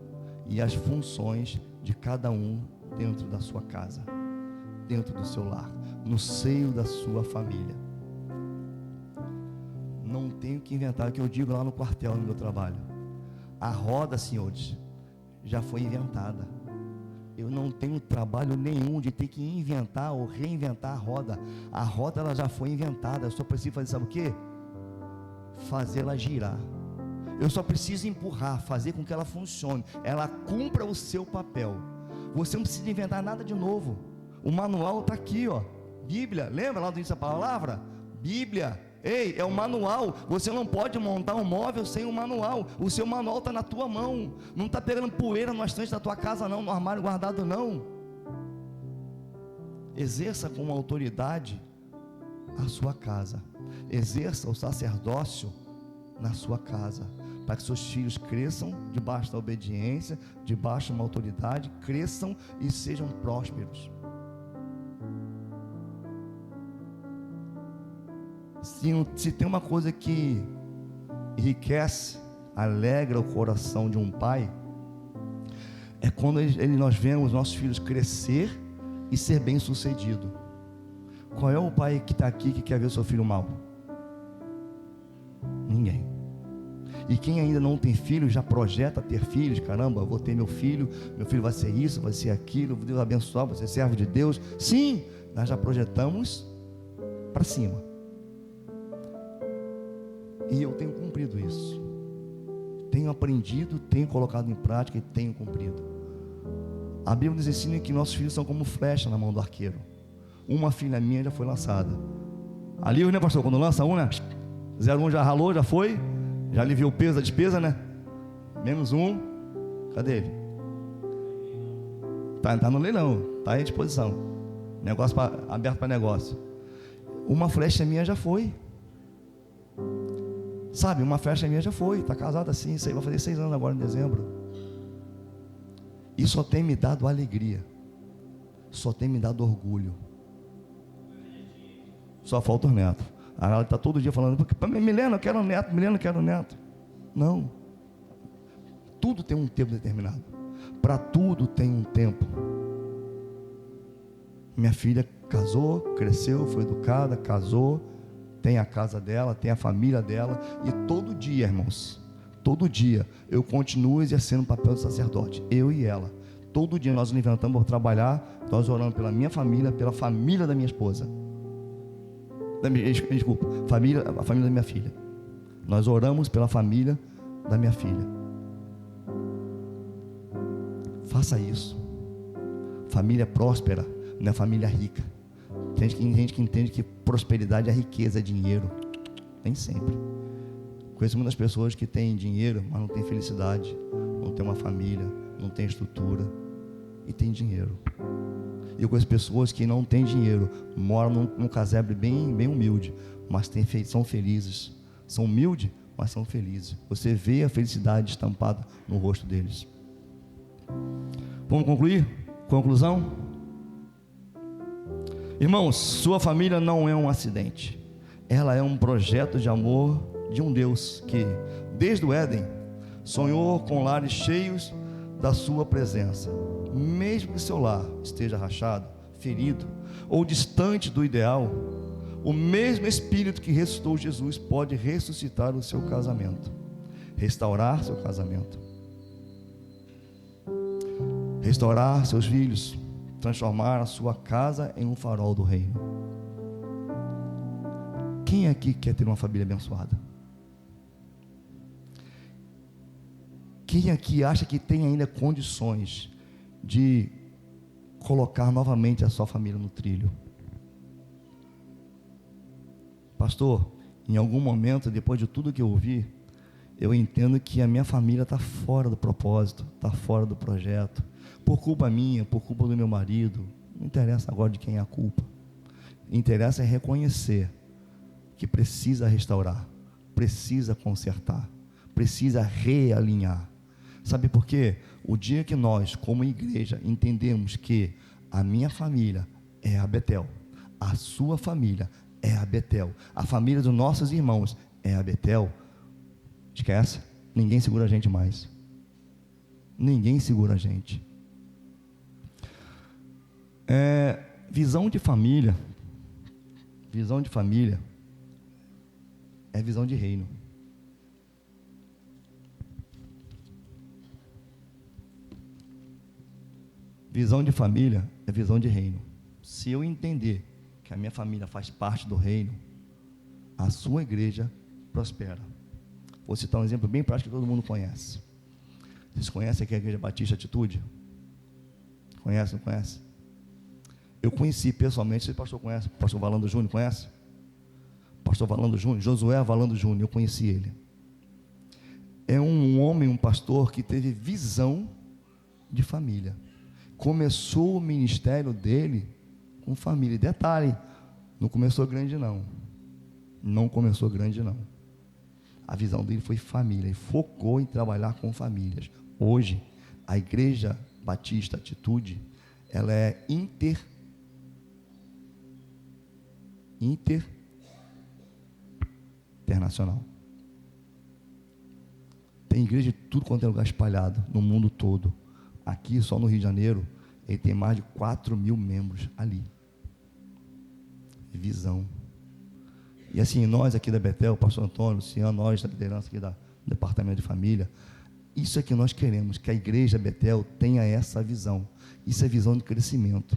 e as funções de cada um dentro da sua casa, dentro do seu lar, no seio da sua família. Não tenho que inventar, o que eu digo lá no quartel, no meu trabalho. A roda, senhores, já foi inventada. Eu não tenho trabalho nenhum de ter que inventar ou reinventar a roda. A roda ela já foi inventada. Eu só preciso fazer, sabe o quê? Fazê-la girar. Eu só preciso empurrar, fazer com que ela funcione, ela cumpra o seu papel. Você não precisa inventar nada de novo. O manual está aqui, ó. Bíblia, lembra lá do início da palavra? Bíblia. Ei, é o manual. Você não pode montar um móvel sem um manual. O seu manual está na tua mão. Não está pegando poeira no estante da tua casa não, no armário guardado não. Exerça com autoridade a sua casa. Exerça o sacerdócio na sua casa, para que seus filhos cresçam debaixo da obediência, debaixo de uma autoridade, cresçam e sejam prósperos. Se tem uma coisa que enriquece, alegra o coração de um pai, é quando nós vemos nossos filhos crescer e ser bem sucedido. Qual é o pai que está aqui que quer ver seu filho mal? Ninguém. E quem ainda não tem filho, já projeta ter filhos. Caramba, eu vou ter meu filho vai ser isso, vai ser aquilo, Deus vai abençoar, vou ser servo de Deus. Sim, nós já projetamos para cima. E eu tenho cumprido isso. Tenho aprendido, tenho colocado em prática e tenho cumprido. A Bíblia nos ensina que nossos filhos são como flecha na mão do arqueiro. Uma filha minha já foi lançada. Ali, né, pastor? Quando lança um, né? 01 já ralou, já foi. Já aliviou o peso da despesa, né? Menos um. Cadê ele? Tá no leilão, tá à disposição. Negócio aberto para negócio. Uma flecha minha já foi. Sabe, uma flecha minha já foi. Está casada assim, isso aí vai fazer 6 anos agora em dezembro. E só tem me dado alegria. Só tem me dado orgulho. Só falta o neto. Ela está todo dia falando, Milena, eu quero um neto, Milena, eu quero um neto. Não. Tudo tem um tempo determinado. Para tudo tem um tempo. Minha filha casou, cresceu, foi educada, casou, tem a casa dela, tem a família dela. E todo dia, irmãos, todo dia eu continuo exercendo o papel de sacerdote, eu e ela. Todo dia nós nos levantamos para trabalhar, nós oramos pela minha família, pela família da minha esposa. Desculpa, a família da minha filha. Nós oramos pela família da minha filha. Faça isso. Família próspera não é família rica. Tem gente que entende que prosperidade é riqueza, é dinheiro. Nem sempre. Conheço muitas pessoas que têm dinheiro, mas não têm felicidade, não tem uma família, não tem estrutura e tem dinheiro. Eu conheço pessoas que não têm dinheiro, moram num casebre bem humilde, mas são felizes. São humildes, mas são felizes. Você vê a felicidade estampada no rosto deles. Vamos concluir? Conclusão? Irmãos, sua família não é um acidente. Ela é um projeto de amor de um Deus que, desde o Éden, sonhou com lares cheios da sua presença. Mesmo que seu lar esteja rachado, ferido ou distante do ideal, o mesmo Espírito que ressuscitou Jesus pode ressuscitar o seu casamento, restaurar seu casamento, restaurar seus filhos, transformar a sua casa em um farol do reino. Quem aqui quer ter uma família abençoada? Quem aqui acha que tem ainda condições de colocar novamente a sua família no trilho? Pastor, em algum momento, depois de tudo que eu ouvi, eu entendo que a minha família está fora do propósito, está fora do projeto, por culpa minha, por culpa do meu marido. Não interessa agora de quem é a culpa. Interessa é reconhecer que precisa restaurar, precisa consertar, precisa realinhar. Sabe por quê? O dia que nós, como igreja, entendemos que a minha família é a Betel, a sua família é a Betel, a família dos nossos irmãos é a Betel, esquece, ninguém segura a gente mais. Ninguém segura a gente. Visão de família é visão de reino. Visão de família é visão de reino. Se eu entender que a minha família faz parte do reino, a sua igreja prospera. Vou citar um exemplo bem prático que todo mundo conhece. Vocês conhecem aqui a Igreja Batista Atitude? Conhece, não conhece? Eu conheci pessoalmente, se o pastor conhece, o pastor Valando Júnior, conhece? Pastor Valando Júnior, Josué Valando Júnior, eu conheci ele. É um homem, um pastor que teve visão de família. Começou o ministério dele com família. E detalhe, não começou grande não. Não começou grande não. A visão dele foi família e focou em trabalhar com famílias. Hoje, a Igreja Batista Atitude, ela é internacional. Tem igreja de tudo quanto é lugar espalhado no mundo todo. Aqui, só no Rio de Janeiro, ele tem mais de 4.000 membros ali. Visão. E assim, nós aqui da Betel, o pastor Antônio, Luciano, nós da liderança aqui do departamento de família, isso é que nós queremos, que a igreja Betel tenha essa visão. Isso é visão de crescimento.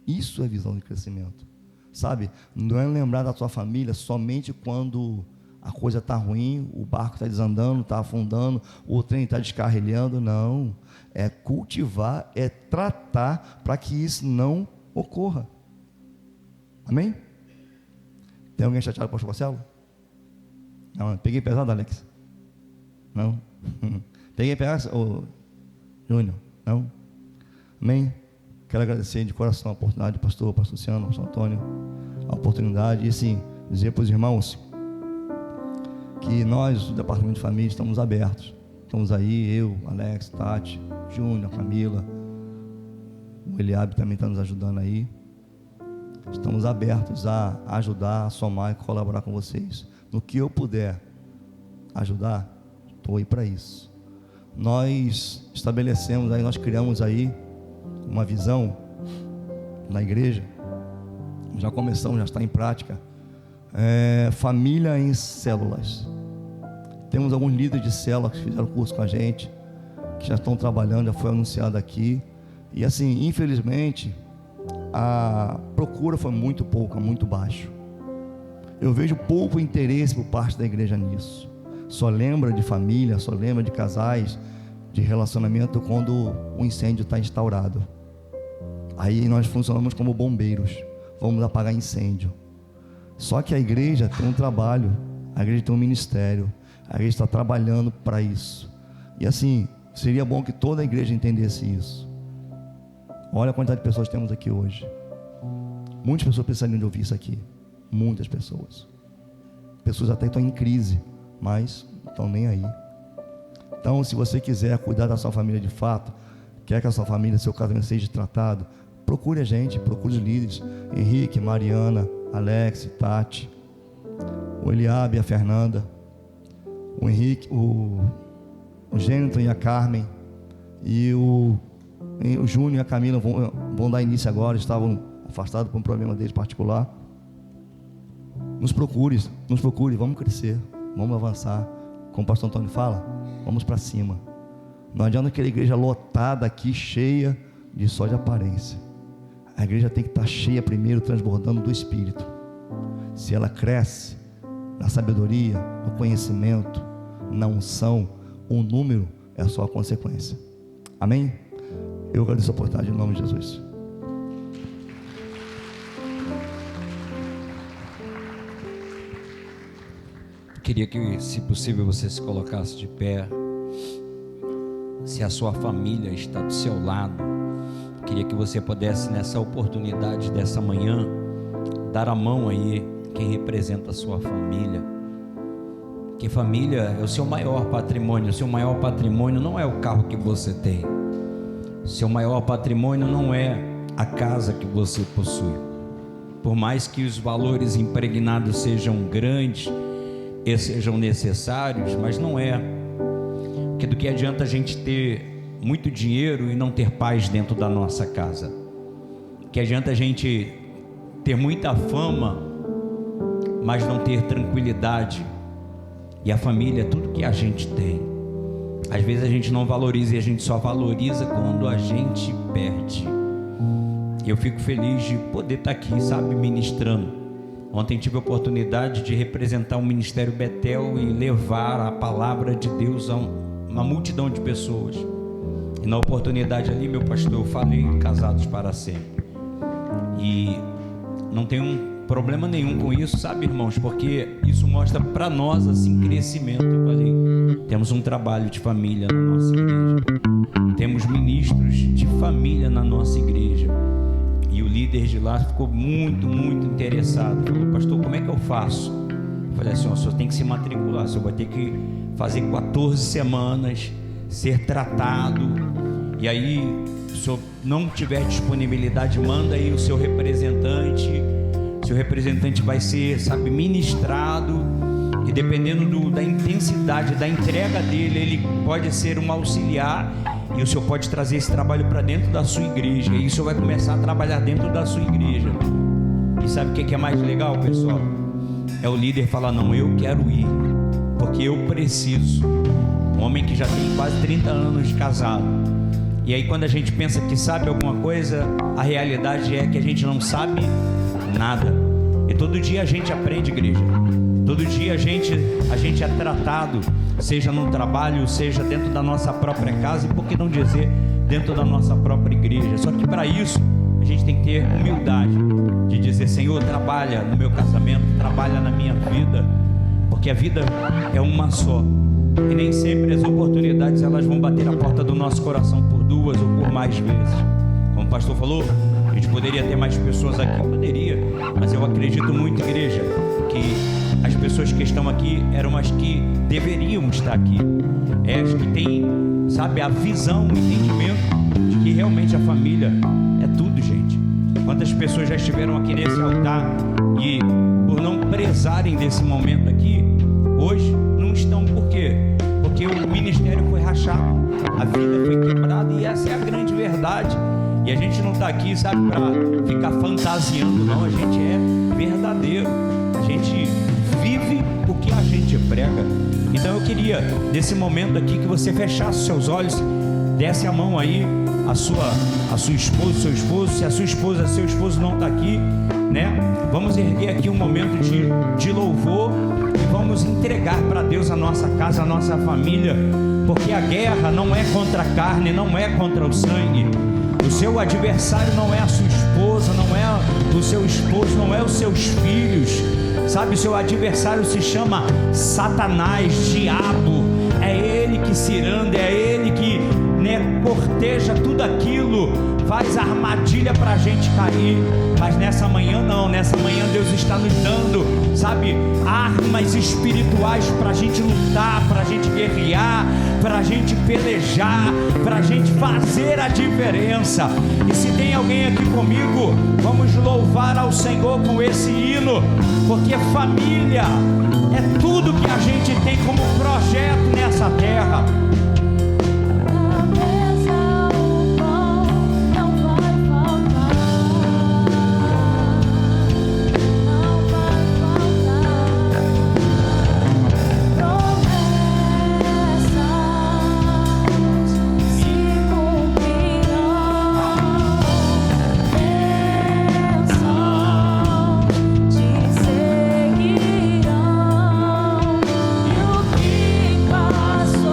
Isso é visão de crescimento. Sabe, não é lembrar da sua família somente quando a coisa está ruim, o barco está desandando, está afundando, o trem está descarrilhando. Não, é cultivar, é tratar para que isso não ocorra. Amém? Tem alguém chateado com o pastor Marcelo? Não, peguei pesado, Alex? Não? Peguei pesado, ô Júnior? Não? Amém? Quero agradecer de coração a oportunidade, pastor Luciano, pastor Antônio, a oportunidade, e assim, dizer para os irmãos que nós, do departamento de família, estamos abertos. Estamos aí, eu, Alex, Tati, Júnior, Camila, o Eliabe também está nos ajudando aí. Estamos abertos a ajudar, a somar e colaborar com vocês. No que eu puder ajudar, estou aí para isso. Nós estabelecemos aí, nós criamos aí uma visão na igreja, já começamos, já está em prática, família em células. Temos alguns líderes de célula que fizeram curso com a gente, que já estão trabalhando, já foi anunciado aqui, e assim, infelizmente, a procura foi muito pouca, muito baixo. Eu vejo pouco interesse por parte da igreja nisso. Só lembra de família, só lembra de casais, de relacionamento quando o incêndio está instaurado. Aí nós funcionamos como bombeiros, vamos apagar incêndio. Só que a igreja tem um trabalho, a igreja tem um ministério, a igreja está trabalhando para isso. E assim, seria bom que toda a igreja entendesse isso. Olha a quantidade de pessoas que temos aqui hoje. Muitas pessoas precisariam de ouvir isso aqui. Muitas pessoas. Pessoas até estão em crise, mas não estão nem aí. Então, se você quiser cuidar da sua família de fato, quer que a sua família, seu casamento seja tratado, procure a gente, procure os líderes, Henrique, Mariana, Alex, Tati, o Eliabe, a Fernanda, o Henrique, o Gênito e a Carmen, e o Júnior e a Camila vão dar início agora, estavam afastados por um problema deles particular. Nos procure, vamos crescer, vamos avançar. Como o pastor Antônio fala, vamos para cima. Não adianta aquela igreja lotada aqui, cheia de só de aparência. A igreja tem que estar cheia primeiro, transbordando do Espírito. Se ela cresce na sabedoria, no conhecimento, na unção, o número é só a consequência. Amém? Eu agradeço a oportunidade em nome de Jesus. Queria que, se possível, você se colocasse de pé. Se a sua família está do seu lado, queria que você pudesse, nessa oportunidade dessa manhã, dar a mão aí quem representa a sua família. Que família é o seu maior patrimônio. O seu maior patrimônio não é o carro que você tem. O seu maior patrimônio não é a casa que você possui. Por mais que os valores impregnados sejam grandes e sejam necessários, mas não é. Porque do que adianta a gente ter muito dinheiro e não ter paz dentro da nossa casa? Que adianta a gente ter muita fama, mas não ter tranquilidade? E a família é tudo que a gente tem. Às vezes a gente não valoriza, e a gente só valoriza quando a gente perde. Eu fico feliz de poder estar aqui, sabe, ministrando. Ontem tive a oportunidade de representar o Ministério Betel e levar a palavra de Deus a uma multidão de pessoas. E na oportunidade ali, meu pastor, eu falei casados para sempre. E não tenho problema nenhum com isso, sabe, irmãos? Porque isso mostra para nós, assim, crescimento. Eu falei, temos um trabalho de família na nossa igreja. Temos ministros de família na nossa igreja. E o líder de lá ficou muito interessado. Falou, pastor, como é que eu faço? Eu falei assim, o senhor tem que se matricular, o senhor vai ter que fazer 14 semanas, ser tratado. E aí, se o senhor não tiver disponibilidade, manda aí o seu representante. Seu representante vai ser, sabe, ministrado. E dependendo da intensidade da entrega dele, ele pode ser um auxiliar. E o senhor pode trazer esse trabalho para dentro da sua igreja. E o senhor vai começar a trabalhar dentro da sua igreja. E sabe o que é mais legal, pessoal? É o líder falar, não, eu quero ir, porque eu preciso. Um homem que já tem quase 30 anos de casado. E aí quando a gente pensa que sabe alguma coisa, a realidade é que a gente não sabe nada. E todo dia a gente aprende, igreja. Todo dia a gente é tratado, seja no trabalho, seja dentro da nossa própria casa, e por que não dizer dentro da nossa própria igreja. Só que para isso a gente tem que ter humildade de dizer, Senhor, trabalha no meu casamento, trabalha na minha vida, porque a vida é uma só. E nem sempre as oportunidades elas vão bater a porta do nosso coração por 2 ou por mais vezes. Como o pastor falou, a gente poderia ter mais pessoas aqui, poderia, mas eu acredito muito, igreja, que as pessoas que estão aqui eram as que deveriam estar aqui, as que têm, sabe, a visão, o entendimento de que realmente a família é tudo, gente. Quantas pessoas já estiveram aqui nesse altar e por não prezarem desse momento aqui, hoje não estão. Por quê? Porque o ministério foi rachado, a vida foi quebrada, e essa é a grande verdade. E a gente não está aqui, sabe, para ficar fantasiando, não. A gente é verdadeiro, a gente vive o que a gente prega. Então eu queria, nesse momento aqui, que você fechasse seus olhos, desse a mão aí a sua esposa, seu esposo. Se a sua esposa, seu esposo não está aqui, né? Vamos erguer aqui um momento de louvor e vamos entregar para Deus a nossa casa, a nossa família, porque a guerra não é contra a carne, não é contra o sangue. O seu adversário não é a sua esposa, não é o seu esposo, não é os seus filhos, sabe? O seu adversário se chama Satanás, diabo. É ele que ciranda, é ele que, né, corteja tudo aquilo, faz armadilha para a gente cair. Mas nessa manhã não, nessa manhã Deus está nos dando, sabe, armas espirituais para a gente lutar, para a gente guerrear, para a gente pelejar, para a gente fazer a diferença. E se tem alguém aqui comigo, vamos louvar ao Senhor com esse hino, porque família é tudo que a gente tem como projeto nessa terra. E o que passou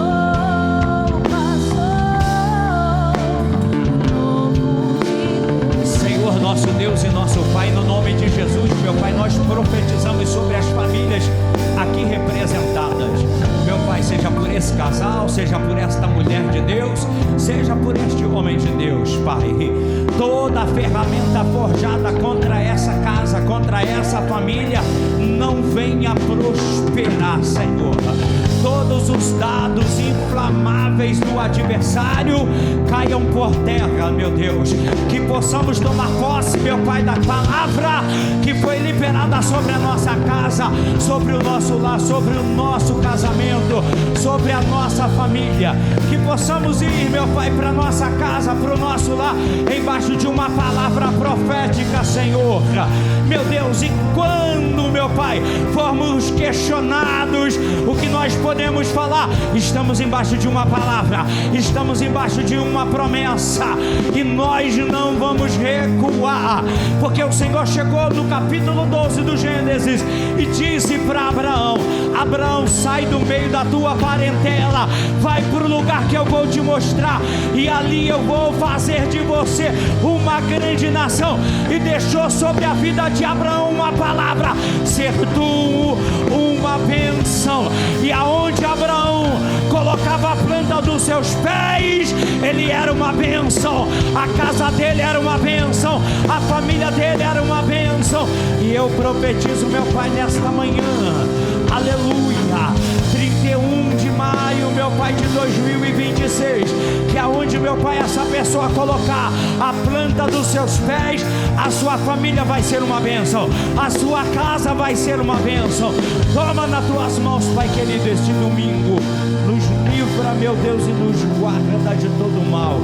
seja por esta mulher de Deus, seja por este homem de Deus, Pai. Toda ferramenta forjada contra essa casa, contra essa família, não venha prosperar, Senhor. Todos os dados inflamáveis do adversário caiam por terra, meu Deus. Que possamos tomar posse, meu Pai, da palavra que foi liberada sobre a nossa casa, sobre o nosso lar, sobre o nosso casamento, sobre a nossa família. Que possamos ir, meu Pai, para a nossa casa, para o nosso lar, embaixo de uma palavra profética, Senhor. Meu Deus, e quando, meu Pai, formos questionados o que nós podemos falar, estamos embaixo de uma palavra, estamos embaixo de uma promessa, e nós não vamos recuar, porque o Senhor chegou no capítulo 12 do Gênesis e disse para Abraão: Abraão, sai do meio da tua parentela, vai para o lugar que eu vou te mostrar, e ali eu vou fazer de você uma grande nação. E deixou sobre a vida de Abraão uma palavra: ser tu uma bênção. E aonde Abraão colocava a planta dos seus pés, ele era uma bênção. A casa dele era uma bênção, a família dele era uma bênção. E eu profetizo, meu Pai, nesta manhã, aleluia, 31 de maio, meu Pai, de 2026, que aonde, meu Pai, essa pessoa colocar a planta dos seus pés, a sua família vai ser uma bênção, a sua casa vai ser uma bênção. Toma nas tuas mãos, Pai querido, este domingo, nos livra, meu Deus, e nos guarda de todo mal.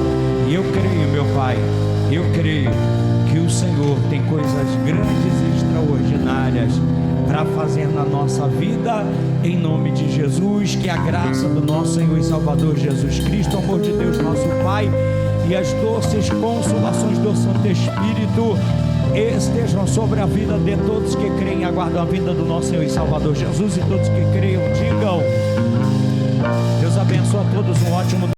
E eu creio, meu Pai, eu creio que o Senhor tem coisas grandes e extraordinárias para fazer na nossa vida, em nome de Jesus. Que a graça do nosso Senhor e Salvador Jesus Cristo, o amor de Deus nosso Pai e as doces consolações do Santo Espírito estejam sobre a vida de todos que creem e aguardam a vida do nosso Senhor e Salvador Jesus. E todos que creiam digam: Deus abençoe a todos, um ótimo